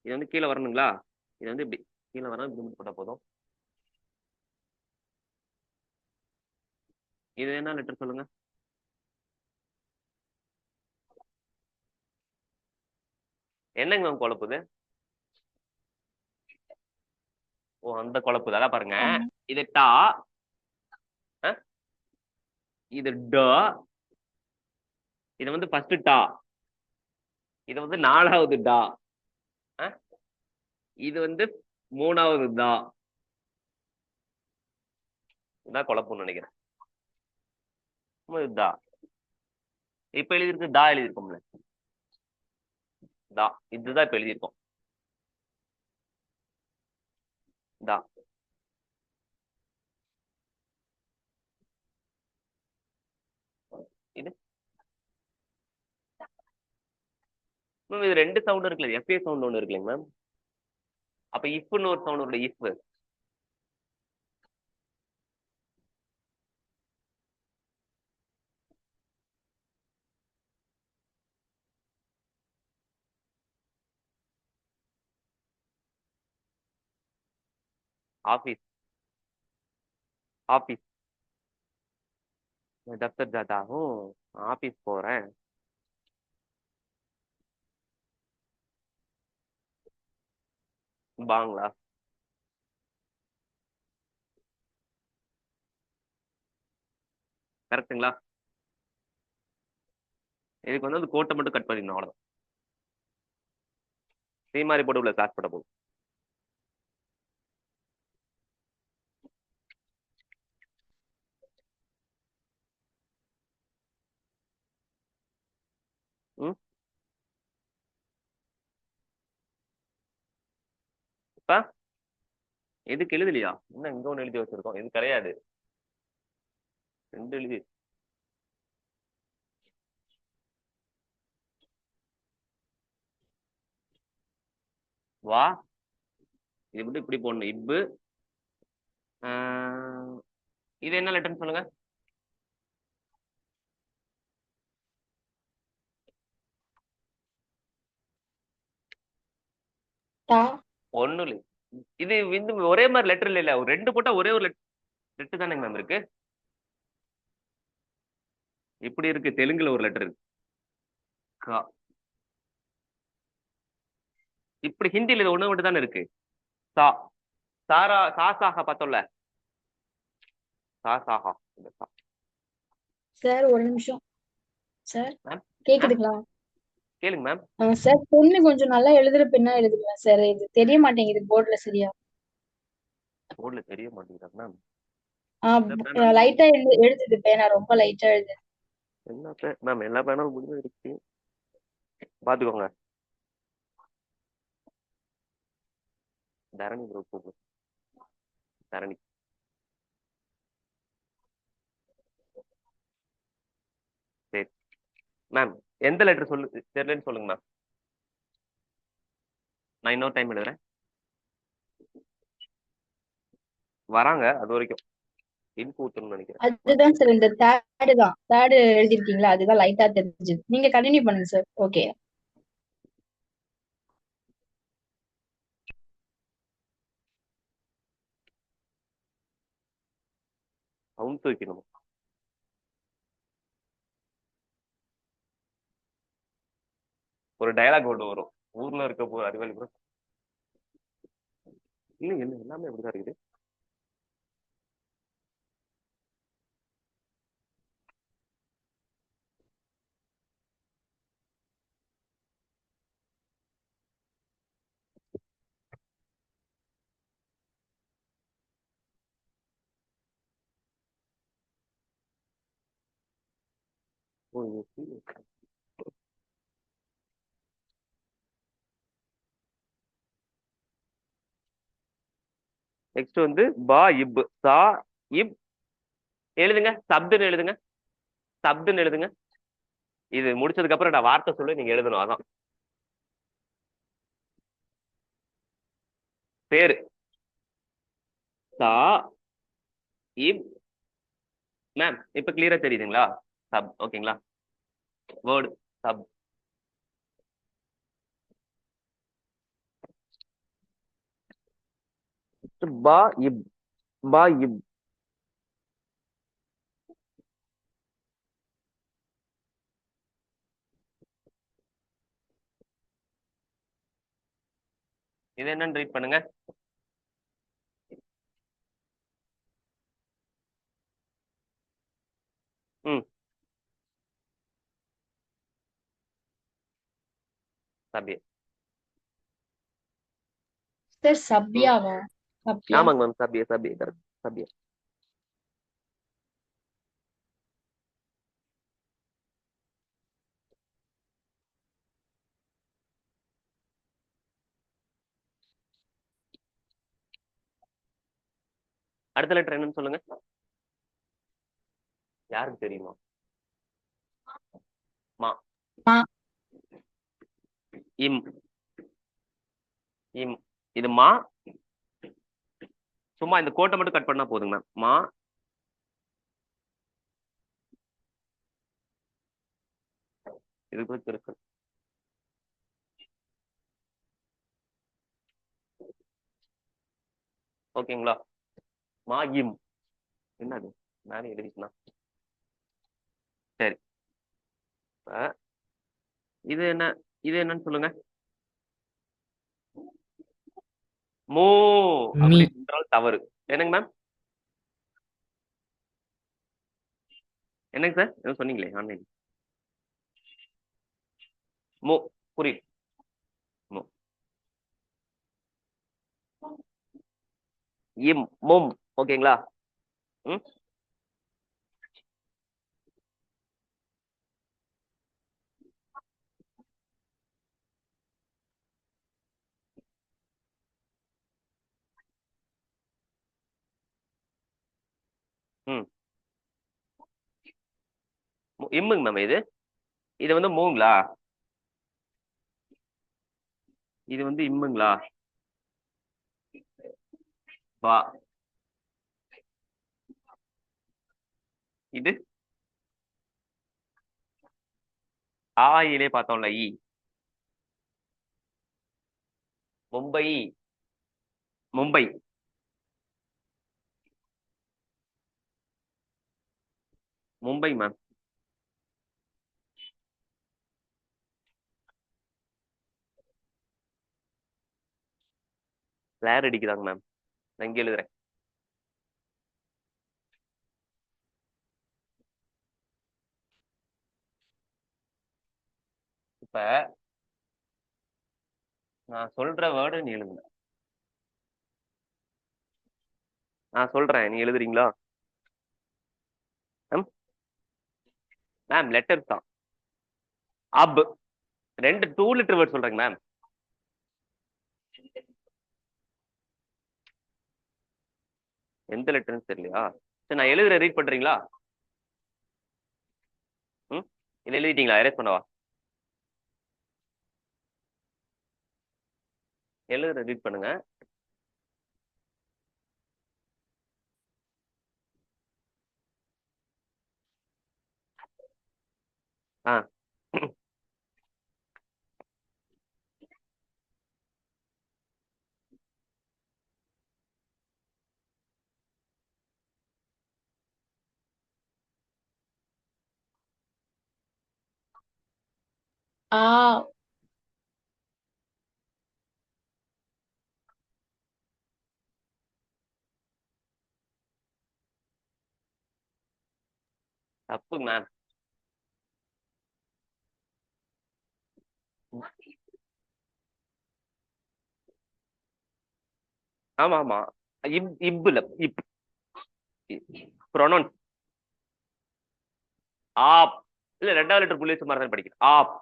Speaker 2: இது வந்து கீழே வரணுங்களா? இது வந்து இப்படி கீழே வராம இப்படி மட்டும் போட்டா போதும். இது என்ன லெட்டர் சொல்லுங்க? என்னங்க மேம் குழப்புது? ஓ அந்த குழப்புது. அதான் பாருங்க. இது டா, இது ட, இது வந்து ஃபர்ஸ்ட் டா, இது வந்து நாலாவது டா, இது வந்து மூணாவது டா. இதான் குழப்பம்னு நினைக்கிறேன். டா இப்ப எழுதியிருக்கு, டா எழுதியிருக்கோம்ல, டா இதுதான் இப்ப எழுதியிருக்கோம். டா இது மேம் இது ரெண்டு சவுண்ட் இருக்குல்ல, எஃப்ஏ சவுண்ட் ஒன்று இருக்குல்லைங்க மேம். அப்ப இஃப்னு ஒரு சவுண்ட் இருக்குல்ல, இஃப். ஆபீஸ் ஆபீஸ் தப்தர் ஜாதா ஹூம், ஆபீஸ் போறேன். பாங்களா கரெக்ட்டுங்களா? இதுக்கு வந்து அந்த கோட்டை மட்டும் கட் பண்ணிடணும், அவ்வளவுதான். சீமாரி போட்டு உள்ள கிளாஸ் போட போகும். ம் இப்ப எதுக்கு எழுதலையா? இன்னும் இங்க ஒண்ணு எழுதி வச்சிருக்கோம். இது கிடையாது, ரெண்டு எழுதி. வா இது மட்டும் இப்படி போடணும். இப்பு. இது என்ன லெட்டர்னு சொல்லுங்க?
Speaker 3: டா.
Speaker 2: ஒண்ணும் இல்லை. இது வந்து ஒரே மாதிரி லெட்டர் இல்ல, ஒரு ரெண்டு போட்டா ஒரே ஒரு லெட்டர் தானே மேம் இருக்கு. இப்படி இருக்கு, தெலுங்குல ஒரு லெட்டர் இருக்கு கா. இப்படி ஹிந்தில இது ஒண்ணு மட்டும் தானே இருக்கு. சா சாரா சாசாக பார்த்தோம்ல, சாசாகா இந்த சா.
Speaker 3: சார் ஒரு நிமிஷம். சார்
Speaker 2: மேம் மேம்
Speaker 3: கேக்குதுங்களா?
Speaker 2: கேளுங்க மேம்.
Speaker 3: சார் பொண்ணு கொஞ்சம் நல்லா எழுதுற பெண்ணா எழுதுங்க சார். இது தெரிய மாட்டேங்குது போர்டுல சரியா.
Speaker 2: போர்ட்ல தெரிய மாட்டேங்குதா மேம்? இந்த பேனா
Speaker 3: லைட்டா எழுதுது பேனா, ரொம்ப லைட்டா எழுது.
Speaker 2: என்ன மேம், எல்லா பேனாலும் முடிஞ்சு இருக்கு, பாத்துக்கோங்க. தரணி குரூப் தரணி. சரி மேம், எந்த லெட்டர் சொல்லு தெரியலன்னு சொல்லுங்க மேம், நான் இன்னொரு டைம் எழுதுறேன். வராங்க அது வரைக்கும் இன்பு ஊத்தணும்னு நினைக்கிறேன்.
Speaker 3: அதுதான் சார், இந்த தேர்டு தான், தேர்டு எழுதிருக்கீங்களா, அதுதான் லைட்டா தெரிஞ்சது. நீங்க கண்டினியூ பண்ணுங்க சார். ஓகே.
Speaker 2: அவுத்து வைக்கணும். ஒரு டயலாக் ஒன்று வரும். ஊர்ல இருக்க போற அறிவாளி கூட இல்ல என்ன எல்லாமே அப்படிதான் இருக்குது. நெக்ஸ்ட் வந்து பா இப் சா இப் எழுதுங்க. சப்துன்னு எழுதுங்க. சப்துன்னு எழுதுங்க. இது முடிச்சதுக்கு அப்புறம் நான் வார்த்தை சொல்லி நீங்க எழுதணும். அதான் பேரு. சா இப் மேம் இப்ப கிளியரா தெரியுதுங்களா? சப் ஓகேங்களா? Word sub. பா இப் பா இப் இது என்னன்னு ரீட் பண்ணுங்க. ம் சபிய.
Speaker 3: சார்
Speaker 2: ம்
Speaker 3: சப்யாவா? சப்யா.
Speaker 2: ஆமாங்க மேம். சபிய சபிய கரெக்ட். சபிய. அடுத்த லெட்டர் என்னன்னு சொல்லுங்க. யாருக்கு தெரியுமா? மா.
Speaker 3: மா.
Speaker 2: இம் இம் இது மா. சும்மா இந்த கோட்டை மட்டும் கட் பண்ணா போதுங்க மேம். மா இது கூட இருக்கு. ஓகேங்களா? மா இம் என்னது மேலே எழுதிக்கலாம். சரி. இப்ப இது என்ன? இது என்னன்னு சொல்லுங்க. மோ
Speaker 4: மீ
Speaker 2: அப்படி என்றால் தவறு. என்னங்க மேம்? என்னங்க சார் ஏதோ சொன்னீங்களே ஆன்லைன். மோ புரியுது. மோ இம் மோம். ஓகேங்களா? ம் ம் இம்முங்க மேம். இது இது வந்து மூங்களா? இது வந்து இம்முங்களா? வா. இது ஆயிலே பார்த்தோம்ல ஈ. மும்பை. மும்பை. மும்பை மேம். ஃபிளேர் அடிக்குதாங்க மேம். நான் இங்க எழுதுறேன். இப்ப நான் சொல்ற வேர்டு நீ எழுதுங்க. நான் சொல்றேன் நீ எழுதுறீங்களா? மேம் மேம் லெட்டர் தான். அப். ரெண்டு 2 லெட்டர் வேர்ட் சொல்றேங்க மேம். எந்த லெட்டர்னு தெரியலையா? சரி நான் எழுதுற ரீட் பண்றீங்களா? ம் இது எழுதிட்டீங்களா? எரேஸ் பண்ணவா? எழுதுற ரீட் பண்ணுங்க. ஆ
Speaker 3: ஆ.
Speaker 2: தப்பு மேம். ஆமா ஆமா. இப்ல இப் ப்ரொனவுன்ஸ் ஆப். இல்ல ரெண்டாவது லெட்டர் புள்ளி வச்ச மாதிரி தான் படிக்கிறேன். ஆப்.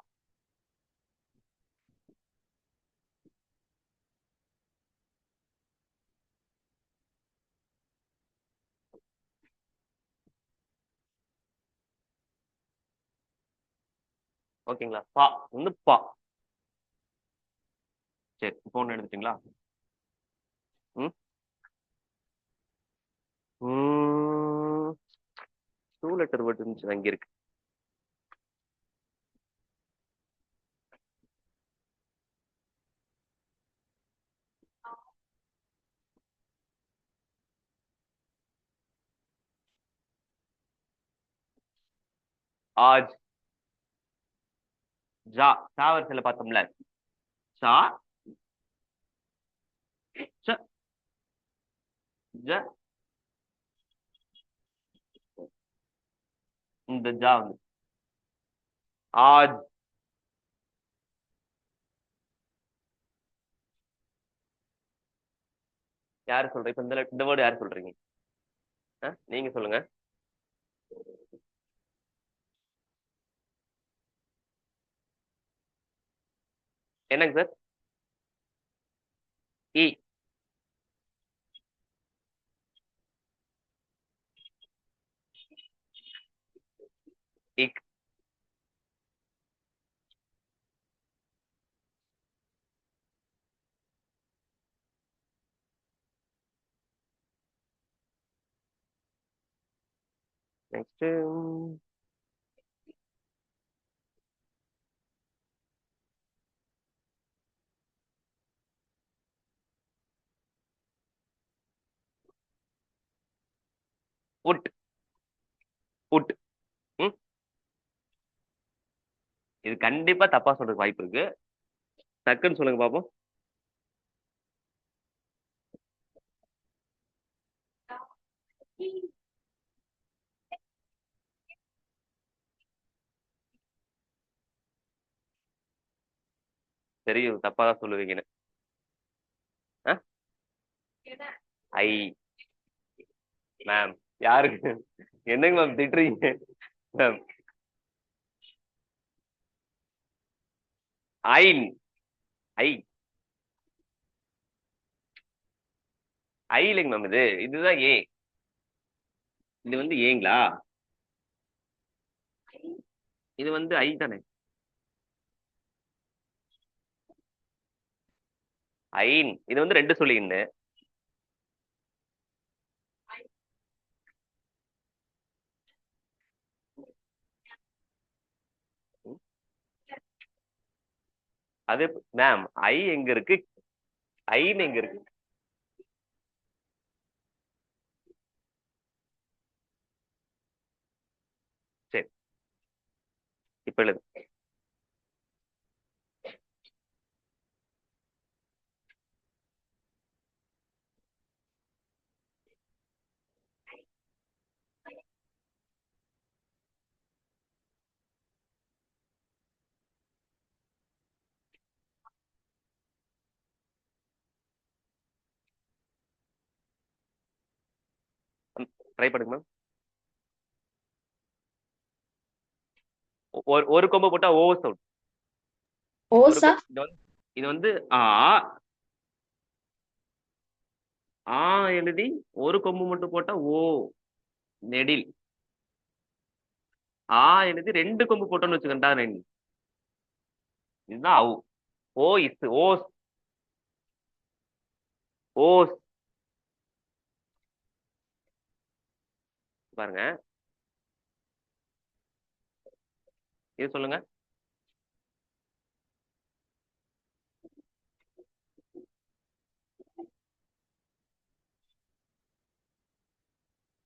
Speaker 2: ஓகேங்களா? பா வந்து பா. சரி இப்போ ஒண்ணு எடுத்துட்டீங்களா? ம் டூ லெட்டர் வேர்ட் இருந்துச்சு அங்க இருக்கு. ஆஜ். ஜா சாவரிசையில பார்த்தோம்ல. சா ச ஜ. இந்த ஜா வந்து ஆஜ். யாரு சொல்றீங்க இப்ப இந்த வேர்டு யாரு சொல்றீங்க? நீங்க சொல்லுங்க. என்னங்க சார்? இ. இக். நெக்ஸ்ட் உட். உட். ம் இது கண்டிப்பா தப்பா சொல்றதுக்கு வாய்ப்பு இருக்கு. டக்குன்னு சொல்லுங்க பாப்போம். தெரியும் தப்பா தான் சொல்லுவீங்கன்னு. ஐ. மேம் யாருக்கு என்னங்க மேம் திட்டுறீங்க மேம்? ஐன். ஐ. ஐ இல்லைங்க மேம். இதுதான் ஏ. இது வந்து ஏங்களா? இது வந்து ஐ தானே. ஐன் இது வந்து ரெண்டு சொல்லின்னு. அது மேம் ஐ எங்க இருக்கு? ஐன் எங்க இருக்கு? சரி இப்ப எழுது. ட்ரை பண்ணுங்க மேம். ஒரு கொம்பு போட்டா ஓ சவுண்ட். ஒரு
Speaker 3: ஓசா.
Speaker 2: இது வந்து ஆ. ஆ எழுதி ஒரு கொம்பு மட்டும் போட்டா ஓ நெடில். ஆ எழுதி ரெண்டு கொம்பு போட்டோம்னு வச்சுக்கண்டா ரெண்டு. இதுதான் அவு. ஓ இஸ் ஓஸ். ஓஸ். பாருங்க இது சொல்லுங்க.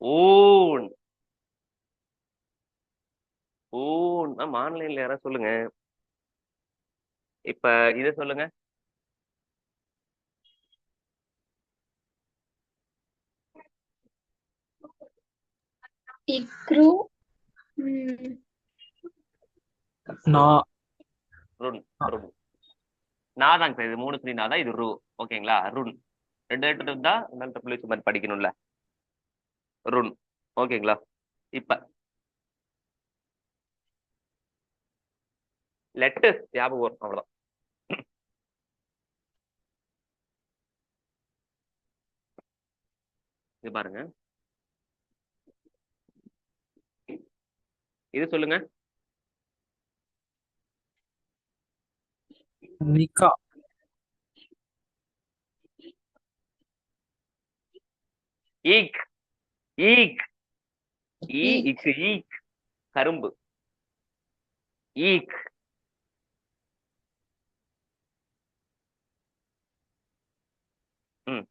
Speaker 2: ஊன். ஊன் ஆன்லைன்ல யாராவது சொல்லுங்க. இப்ப இத சொல்லுங்க.
Speaker 3: இக்ரு. ம்,
Speaker 4: நான்
Speaker 2: ருன் ருன் நான் தாங்க சார். இது 3 3 நான் தான். இது ரு. ஓகேங்களா? ருன் 2 லெட்டர் இருந்தா நல்ல புள்ளிச்சு மாதிரி படிக்கணும்ல. ருன். ஓகேங்களா? இப்ப லெட்டர்ஸ் ஞாபகம் வரும், அவ்வளவுதான். இது பாருங்க, இது சொல்லுங்க.
Speaker 4: நிக்கா
Speaker 2: ஈக் ஈக் ஈ
Speaker 3: ஈக்.
Speaker 2: இக்கு ஈக் கரும்பு. ஈக். ம்.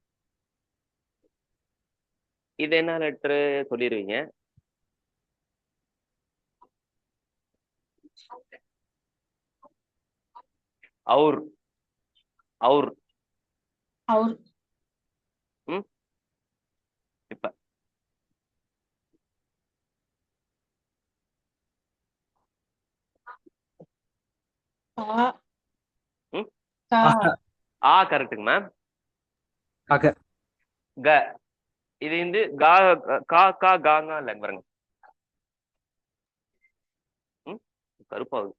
Speaker 2: இது என்ன லெட்டரு சொல்லிடுவீங்க. அவுர் அவுர்.
Speaker 3: அவர்.
Speaker 2: ம். இப்ப
Speaker 3: கா.
Speaker 2: ம்.
Speaker 3: கா.
Speaker 4: அக
Speaker 2: ஆ கரெக்டுங்க மேம்.
Speaker 4: அக
Speaker 2: க. இது வந்து கா கா கா காங்கா இல்லைங்க பாருங்க. ம். கருப்பாகுது.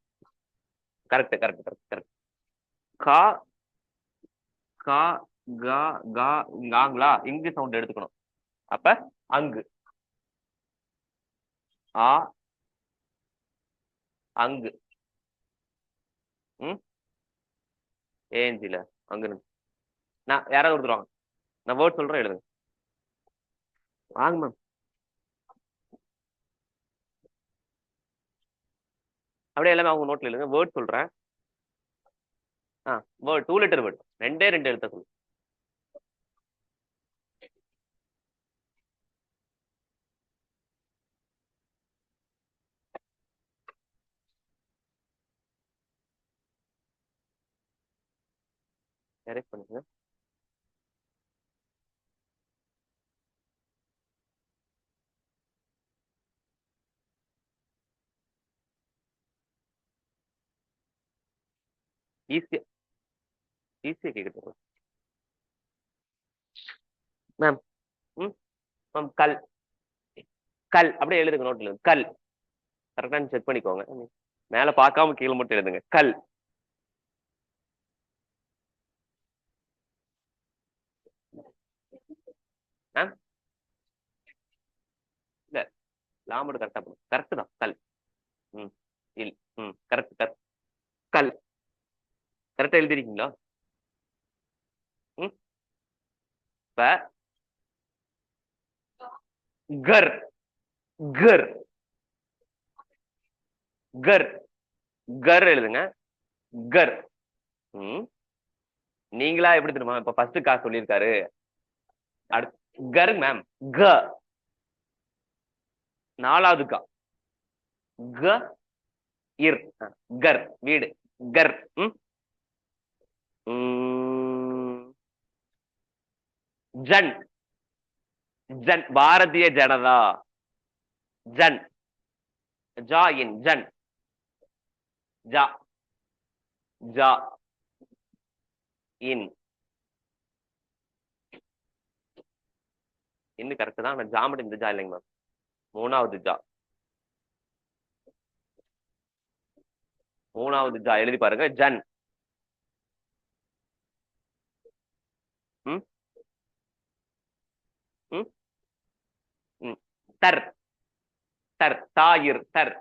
Speaker 2: Correct correct correct correct. கா கா கா கா காங்களா இங்கு சவுண்ட் எடுத்துக்கணும். அப்ப அங்கு. ஆ அங்கு. ம். ஏஞ்சில அங்கு நின்னு. நான் யாராவது ஒருத்தருவாங்க, நான் வேர்ட் சொல்றேன், எழுதுங்க. வாங்க மேம். அப்படியே எல்லாமே அவங்க நோட்ல எழுதுங்க. வேர்ட் சொல்றேன். Word 2 letter word. 2 எழுத்த சொல்லு. எரேஸ் பண்ணுங்க. ஈஸியா ஈஸியா கேக்குது மேம். ம். மேம் கல். கல் அப்படியே எழுதுங்க, நோட்ல எழுதுங்க. கல். கரெக்டானு செக் பண்ணிக்கோங்க. மேல பார்க்காம கீழே மட்டும் எழுதுங்க. கல். மேம் இல்ல, லாமடு கரெக்டா பண்ணுங்க. கரெக்ட் தான். கல். ம். இல். ம். Correct correct. கல். கரெக்டா எழுதிருக்கீங்களா? ம். இப்ப கர் கர் கர் கர் எழுதுங்க. கர். ம். நீங்களா எப்படி தெரியுமா இப்ப ஃபர்ஸ்ட் கா சொல்லியிருக்காரு. அடுத்து கர் மேம். க. 4வது கா. க இர். கர் வீடு. கர். ம். ம். ஜன். ஜன் பாரதிய ஜனதா. ஜன். ஜா இன். ஜன். ஜா ஜா இன். இன்னும் கரெக்ட் தான். ஆனா ஜாமட் இந்த ஜா இல்லைங்க மேம். 3வது ஜா. 3வது ஜா எழுதி பாருங்க. ஜன். ம். ம். ம். தர். தர் தாயிர். தர்.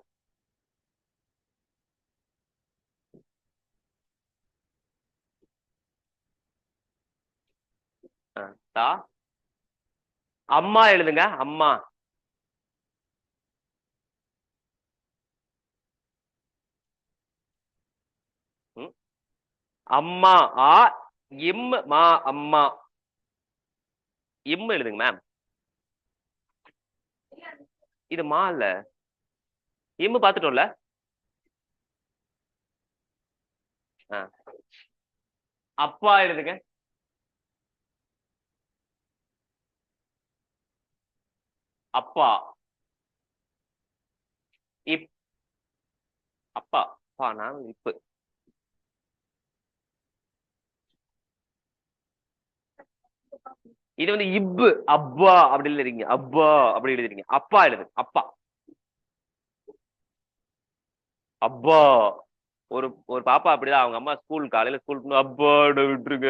Speaker 2: தா. அம்மா எழுதுங்க. அம்மா. ம். அம்மா. ஆ இம் மா. அம்மா. இம் எழுதுங்க மேம். இது மா இல்ல. இம்மு பாத்துட்டோம்ல. அப்பா எழுதுங்க. அப்பா. இப் அப்பா அப்பா நான் இப்பு. இது வந்து இப்பு அப்பா அப்படி எழுதுறீங்க, அப்பா அப்படி எழுதுறீங்க, அப்பா எழுது அப்பா அப்பா. ஒரு ஒரு பாப்பா அப்படிதான், அவங்க அம்மா காலையில ஸ்கூல் அப்பா விட்டுருங்க,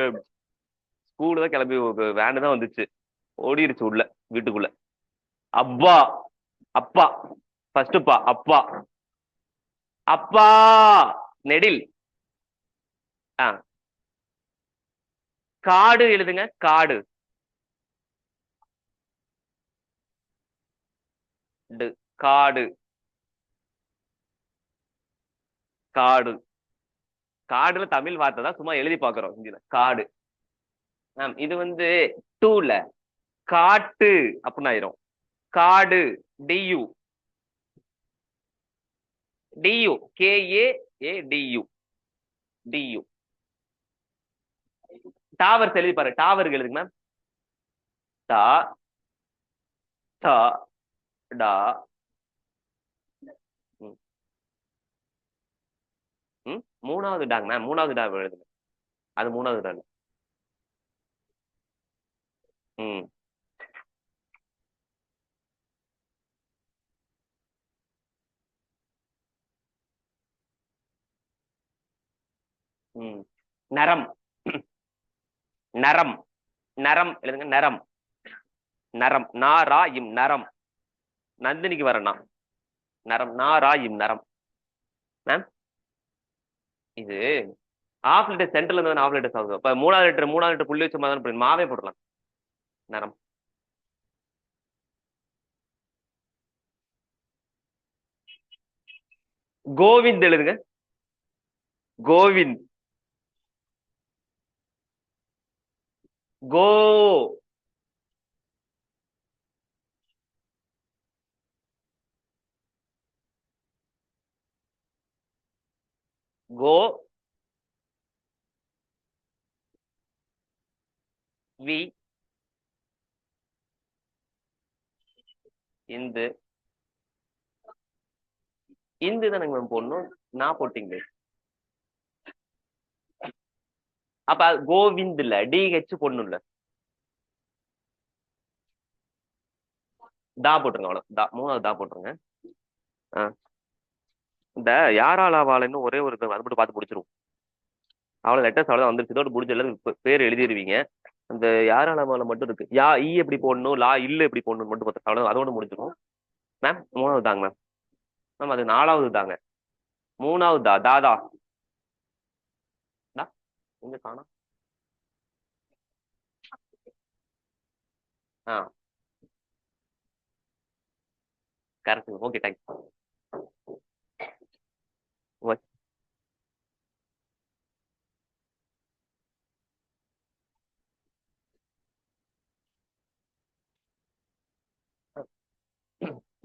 Speaker 2: ஸ்கூல் தான் கிளம்பி வேன் தான் வந்துச்சு, ஓடிருச்சு உள்ள வீட்டுக்குள்ள. அப்பா அப்பா ஃபர்ஸ்ட்பா அப்பா அப்பா நெடில். ஆ காடு எழுதுங்க, காடு காடு காடு. காடுல தமிழ் வார்த்தை தான், சும்மா எழுதி பாக்குறோம் ஹிந்தில காடு. மேம் இது வந்து டூல காட்டு அப்படின்னு ஆயிரும். காடு டியூ டியூ KAADU டியூ. டாவர் எழுதி பாரு, டாவர் எழுதுங்க மேம். டா டா டா. ம், ம். மூணாவது டாங்க மேம், மூணாவது டா எழுதுங்க. அது மூணாவது டா. ம் ம். நரம் நரம் நரம் எழுதுங்க, நரம் நரம் நாராயிம் நரம். நந்தினிக்கு வரணும் நரம் நாராயிம் நரம். மேம் இது ஆஃப் லிட்டர் சென்டர்ல இருந்து ஆஃப் லிட்டர்ஸ் ஆகுது. இப்ப மூணாவது லிட்டர் புள்ளி வச்ச மாதிரி மாவே போடலாம். நரம். கோவிந்த் எழுதுங்க, கோவிந்த். கோ கோ வி இந்து இந்து தானங்க மேம் போடணும், நான் போட்டீங்க. அப்ப கோவிந்த் இல்ல, DH போடணும் இல்ல, தா போட்டுருங்க, அவ்வளவு தா, மூணாவது தா போட்டுருங்க. இந்த யாரால வாழைன்னு ஒரே ஒரு அது மட்டும் பார்த்து முடிச்சிருவோம். அவ்வளவு லெட்டர்ஸ் அவ்வளவு வந்துருச்சு, இதோட முடிஞ்ச எல்லாரும் பேர் எழுதிடுவீங்க. அந்த யாரால வாழை மட்டும் இருக்கு, யா ஈ எப்படி போடணும், லா இல்ல எப்படி போடணும் மட்டும் பார்த்து அவ்வளவு, அதோட முடிஞ்சிடும். மேம் மூணாவது தாங்க மேம். மேம் அது நாலாவது தாங்க, மூணாவது தா தாதா. டா எங்க காணோம். ஆ கரெக்ட், ஓகே தேங்க்ஸ்.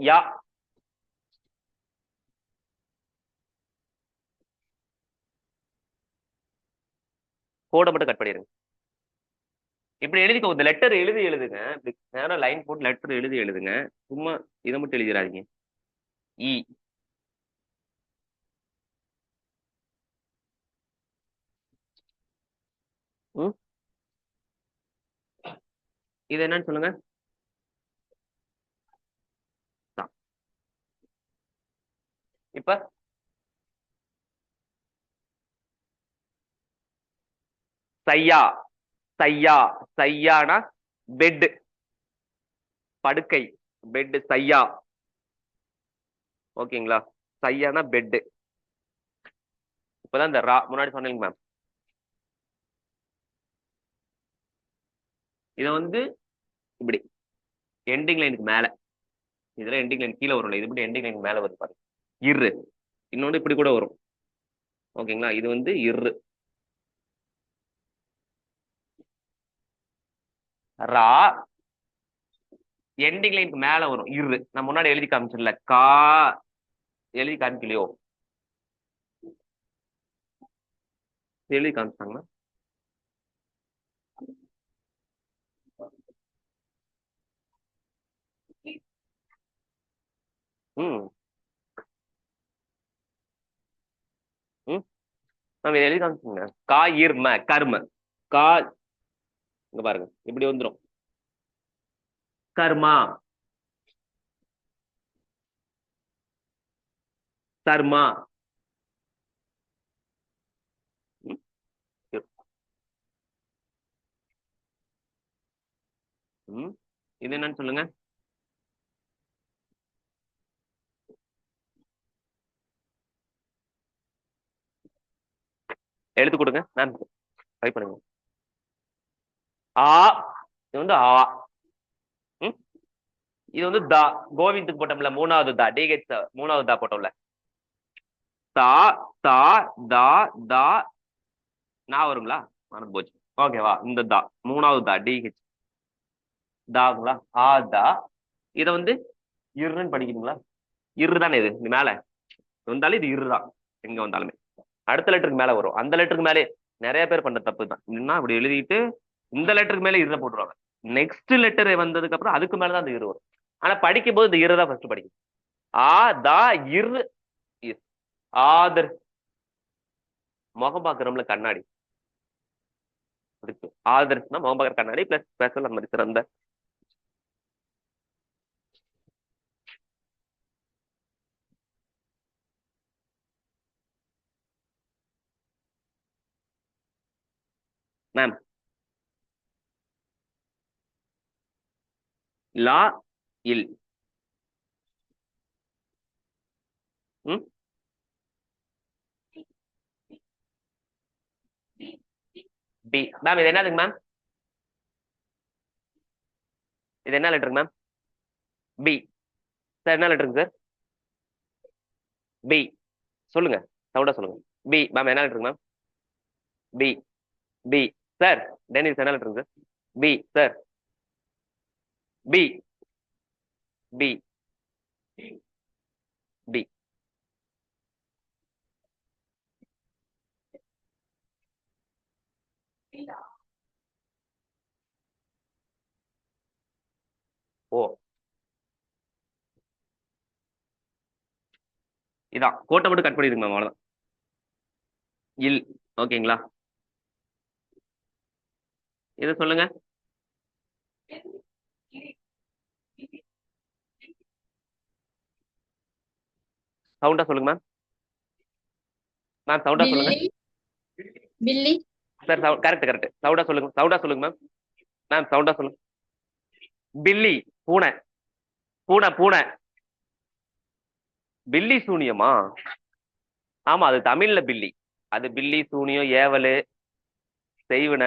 Speaker 2: யா கோடை மட்டும் கட் பண்ணிடுங்க. இப்படி எழுதிக்கோ, இந்த லெட்டர் எழுதி எழுதுங்க, இப்படி நேரம் லைன் போட்டு லெட்டர் எழுதி எழுதுங்க, சும்மா இதை மட்டும் எழுதிடாதீங்க. இ ம் இது என்னன்னு சொல்லுங்க. இப்ப சையா சையா சையானா பெட், படுக்கை, பெட் சையா. ஓகேங்களா, சையானா பெட். இப்பதான் இந்த ரா முன்னாடி சொன்னீங்க மேம். இதை வந்து இப்படி எண்டிங் லைனுக்கு மேல, இதுல எண்டிங் லைன் கீழே வரும்ல, இது இப்படி எண்டிங் லைன் மேல வரும் பாருங்க. இரு இன்னொன்று இப்படி கூட வரும். ஓகேங்களா, இது வந்து இரு. ரா எண்டிங் லைனுக்கு மேல வரும் இரு. நான் முன்னாடி எழுதி காமிச்சிடல, கா எழுதி காமிக்கலையோ, எழுதி காமிச்சாங்கன்னா ம் நம்ம எழுதி காமிச்சுங்க. கா இர்ம கர்ம. கா இங்க பாருங்க இப்படி வந்துரும். கர்மா கர்மா. ம், ம். இது என்னன்னு சொல்லுங்க. எடுத்து கொடுங்க மேம். ட்ரை பண்ணுங்க. ஆ இது வந்து ஆ. ம். இது வந்து தா. கோவிந்துக்கு போட்டோம்ல மூணாவது தா. டிஹெச் மூணாவது தா போட்டோம்ல. தா தா தா தா நான் வருங்களா? மறந்து போச்சு. ஓகேவா? இந்த தா மூணாவது தா டிஹெச் தாங்களா? ஆ தா. இதை வந்து இருன்னு படிக்கிறீங்களா? இரு தானே இது இந்த மேல வந்தாலும் இது இருதான். எங்க வந்தாலுமே அடுத்த லெட்டருக்கு மேல வரும். அந்த லெட்டருக்கு மேலே நிறைய பேர் பண்ற தப்பு தான். இன்னும் அப்படி எழுதிட்டு இந்த லெட்டருக்கு மேல இருத போட்டுருவாங்க. நெக்ஸ்ட் லெட்டர் வந்ததுக்கு அப்புறம் அதுக்கு மேலதான் அந்த இரு வரும். ஆனா படிக்கும் போது இந்த இரு தான் ஃபர்ஸ்ட் படிக்கும். ஆ தா இரு. ஆதர். முகம் பாக்குறோம்ல கண்ணாடி. ஆதர்ஸ்னா முகம் பாக்குற கண்ணாடி பிளஸ் ஸ்பெஷல் அந்த மாதிரி சிறந்த. மேம் லா இல். ம். பி மேம் இது என்னதுங்க மேம்? இது என்ன லெட்டருங்க மேம்? பி. சார் என்ன லெட்டருங்க சார்? பி. சொல்லுங்க சவுண்டா சொல்லுங்க. பி மேம் என்ன லெட்டருங்க ma'am? B. B. Sir Denis என்ன லெட்டருங்க sir? B sir. B. B. B. ஓ இதான் கோட்டை மட்டும் கட் பண்ணிடுங்க மேம். அவ்வளவுதான். இல். ஓகேங்களா? இதை சொல்லுங்க. சவுண்டா சொல்லுங்க மேம். மேம் சவுண்டா சொல்லுங்க.
Speaker 3: பில்லி. பில்லி.
Speaker 2: Sir correct correct. சவுண்டா சொல்லுங்க. சவுண்டா சொல்லுங்க மேம். மேம் சவுண்டா சொல்லுங்க. பில்லி. பூனை. பூனை பூனை. பில்லி சூனியமா? ஆமா அது தமிழ்ல பில்லி. அது பில்லி சூனியம் ஏவலு செய்வன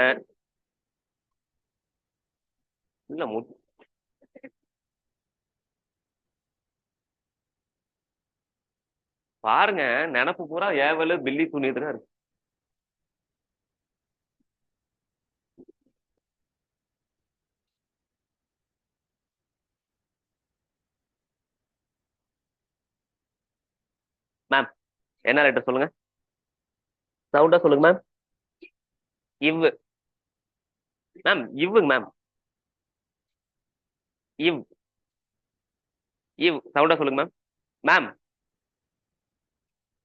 Speaker 2: இல்ல பாருங்க நினப்பு பூரா ஏவலு பில்லி சூனியத்துல இருக்கு. மேம் என்ன லெட்டர் சொல்லுங்க. சவுண்டா சொல்லுங்க மேம். இவ். மேம் இவ்வுங்க மேம். இவ். இவ் சவுண்டா சொல்லுங்க மேம். மேம்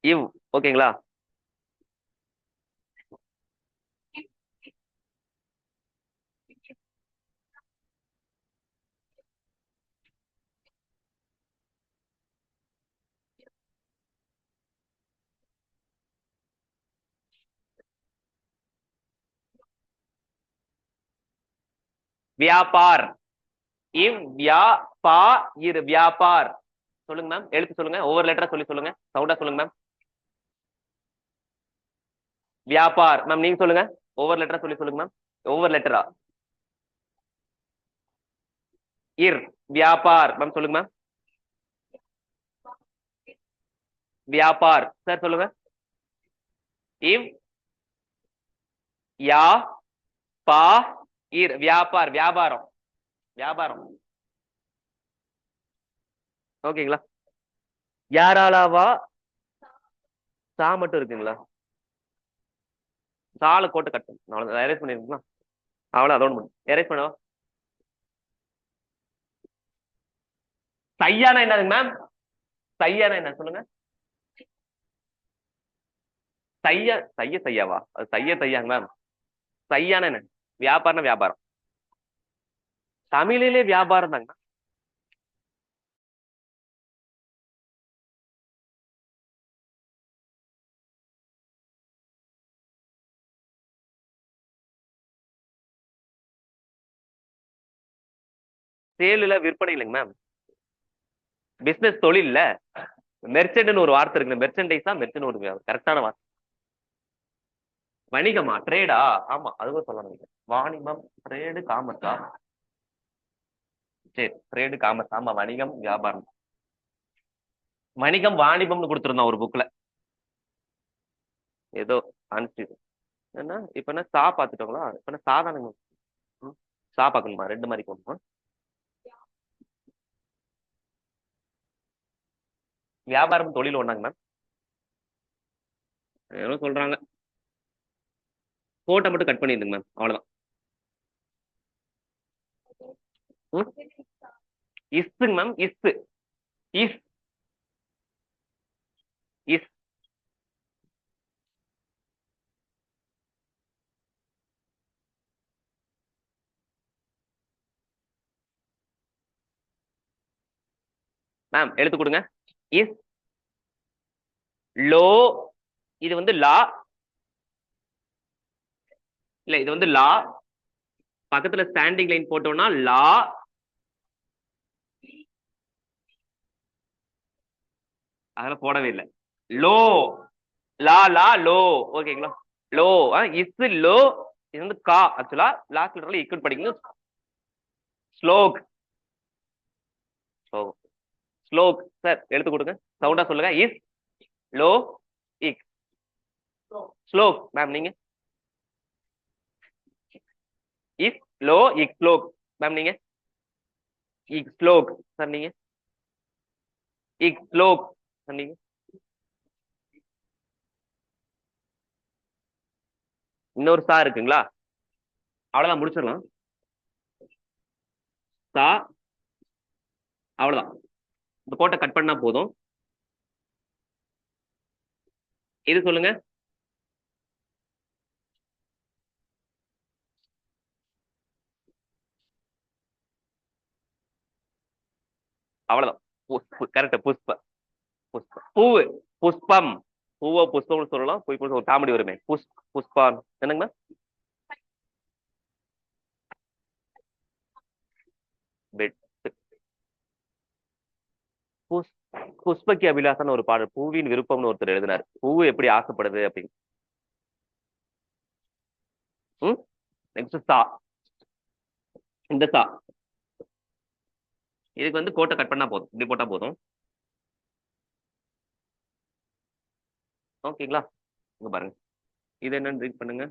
Speaker 2: இவ். ஓகேங்களா? வியாபார். இவ் வியா பா இரு வியாபார். சொல்லுங்க மேம். எழுத்து சொல்லுங்க. ஒவ்வொரு லெட்டரா சொல்லி சொல்லுங்க. சவுண்டா சொல்லுங்க மேம். வியாபார் மேம் நீங்க சொல்லுங்க. ஒவ்வொரு லெட்டரா சொல்லி சொல்லுங்க மேம். ஒவ்வொரு லெட்டரா. இர். வியாபார் மேம் சொல்லுங்க மேம். வியாபார் சார் சொல்லுங்க. இவ் யா பா இர் வியாபார் வியாபாரம். வியாபாரம். ஓகேங்களா? யாராலாவா சா மட்டும் இருக்குங்களா? சால கோட்டை கட்டும் அவ்வளவு எரேஸ் பண்ணிருக்கீங்களா? அவ்வளவு அதோட முடியும். எரேஸ் பண்ணவா? சையானா என்னதுங்க மேம்? சையானா என்ன சொல்லுங்க. செய்யாவா? அது தையாங்க மேம். சையான என்ன? வியாபாரம் வியாபாரம். தமிழிலே வியாபாரம் தாங்க. சேலுல விற்பனை இல்லைங்க மேம். பிசினஸ் தொழில்ல மெர்ச்சன்ட்னு ஒரு வார்த்தை இருக்கு. மெர்ச்சன்டைஸா மெர்ச்சன்ட் ஒரு கரெக்டான வார்த்தை. வணிகமா? ட்ரேடா? ஆமா, அதுவும் சொல்லணும். வாணிபம், ட்ரேடு, காமர்ஸா? சரி, ட்ரேடு காமர்ஸ். ஆமா, வணிகம் வியாபாரம். வணிகம் வாணிபம்னு கொடுத்துருந்தோம் ஒரு புக்ல. ஏதோ அனுப்பிச்சு என்ன இப்ப என்ன சா பாத்துட்டோங்களா? இப்ப என்ன சாதாரண சா பாக்கணுமா? ரெண்டு மாதிரி போகணுமா? வியாபாரம் தொழில் ஒண்ணாங்க மேம். ஏதோ சொல்றாங்க. போட்டோ மட்டும் கட் பண்ணிருந்துங்க மேம், அவ்வளவுதான். இஸ்ங்க மேம். இஸ் இஸ் இஸ் மேம் எடுத்து கொடுங்க. இஸ் லோ. இது வந்து லா. இல்ல, இது வந்து லா. பக்கத்துல ஸ்டாண்டிங் லைன் போட்டோம்னா லா. அதெல்லாம் போடவே இல்லை. லோ. லா லா லோ. ஓகேங்களா? லோ. இஸ் லோ. இது வந்து கா. ஆக்சுவலா லாஸ்ட் லெட்டர்ல ஈக்குவல் படிக்கணும். ஸ்லோக். ஸ்லோக் சார் எடுத்து கொடுங்க. சவுண்டா சொல்லுங்க. இஸ் லோ இக் ஸ்லோக். மேம் நீங்க இஸ் லோ இக் ஸ்லோக். மேம் நீங்க இக் ஸ்லோக். சார் நீங்க இக் ஸ்லோக். சார் நீங்க இன்னொரு சா இருக்குங்களா? அவ்வளவுதான், முடிச்சிடலாம். சா. அவ்வளவுதான். இந்த கோட்டை கட் பண்ணா போதும். இது சொல்லுங்க. அவ்வளவுதான். கரெக்ட். புஷ்ப. புஷ்ப பூவு. புஷ்பம். பூவோ புஷ்பம்னு சொல்லலாம். போய் ஒரு காமெடி வருமே, புஷ்பான். என்னங்க பெட். புஷ்பக்கி அபிலாசன் ஒரு பாடல். பூவின் விருப்பம்னு ஒருத்தர் எழுதினார். பூவு எப்படி ஆசைப்படுது அப்படின்னு. நெக்ஸ்ட் சா. இந்த சா. இதுக்கு வந்து கோட்டை கட் பண்ணா போதும். இப்படி போட்டா போதும். ஓகேங்களா? இங்க பாருங்க. இது என்னன்னு ரீட் பண்ணுங்க.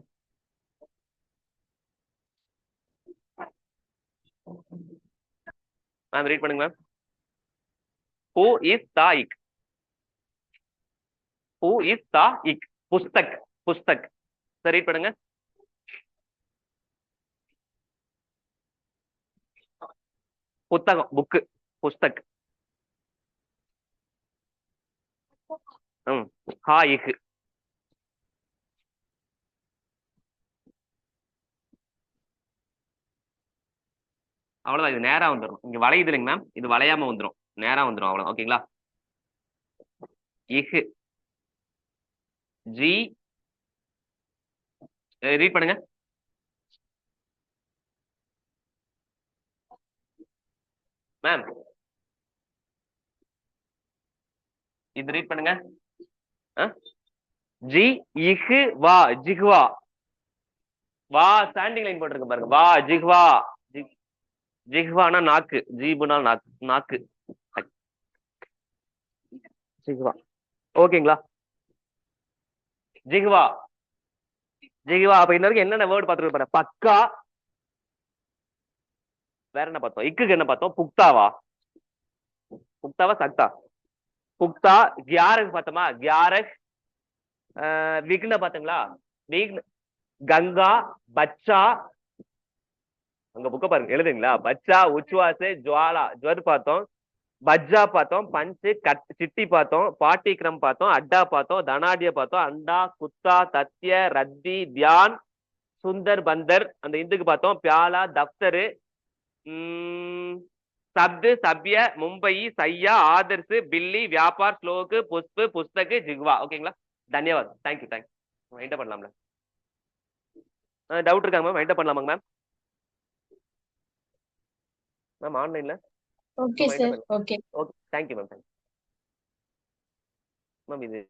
Speaker 2: மேம் ரீட் பண்ணுங்க மேம். ஹூ இஸ் தாயிக்? ஹூ இஸ் தாயிக்? புஸ்தக். புஸ்தக். சார் ரீட் பண்ணுங்க. புத்தகம், புக்கு. புஸ்தக். ஹாயிக். அவ்வளவுதான். இது நேரா வந்துடும். இங்க வளையுது இல்லைங்க மேம், இது வளையாம வந்துடும். நேரா வந்துடும். அவ்வளவு. ஓகேங்களா? இஹ். ஜி. ரீட் பண்ணுங்க மேம். இது ரீட் பண்ணுங்க. ஜி இஹ் வா. ஜிஹ்வா. வா ஸ்டாண்டிங் லைன் போட்டிருக்க பாருங்க. வா ஜிஹ்வா. ஜிஹ்வானா நாக்கு. ஜீபுனா நாக்கு. நாக்கு. ஜிஹ்வா. ஓகேங்களா? ஜிஹ்வா. ஜிஹ்வா. அப்ப இந்த வரைக்கும் என்னென்ன வேர்டு பார்த்துட்டு பாருங்க. பக்கா. வேற என்ன பார்த்தோம்? இக்குக்கு என்ன பார்த்தோம்? புக்தாவா? புக்தாவா சக்தா? புக்தா. கியாரக் பார்த்தோமா? கியாரக். விக்ன பாத்தீங்களா? விக்ன. கங்கா. பச்சா. அங்க புக்க பாருங்க, எழுதுங்களா? பச்சா, உச்சுவாசு, ஜுவாலா, ஜுவர் பார்த்தோம். பஜ்ஜா பார்த்தோம், பஞ்சு, சிட்டி பார்த்தோம், பாட்டிக்ரம் பார்த்தோம், அட்டா பார்த்தோம், தனாடிய பார்த்தோம், அண்டா, குத்தா, தத்ய, ரத்தி, தியான், சுந்தர், பந்தர், அந்த இந்துக்கு பார்த்தோம், பியாலா, தப்தரு, சப்து, சப்ய, மும்பை, சையா, ஆதர்ஸ், பில்லி, வியாபார், ஸ்லோக்கு, புஷ்பு, புஸ்தகு, ஜிக்வா. ஓகேங்களா? தன்யவாத். தேங்க்யூ. வைண்ட் பண்ணலாம்ல? டவுட் இருக்காங்க மேம்? வைண்ட் பண்ணலாமாங்க மேம்? மேம் ஆன்லைன்ல
Speaker 3: ஓகே
Speaker 2: வைண்ட்
Speaker 3: சார்.
Speaker 2: பண்ணலாம்.
Speaker 3: Okay.
Speaker 2: Okay, thank you ma'am. Ma'am இது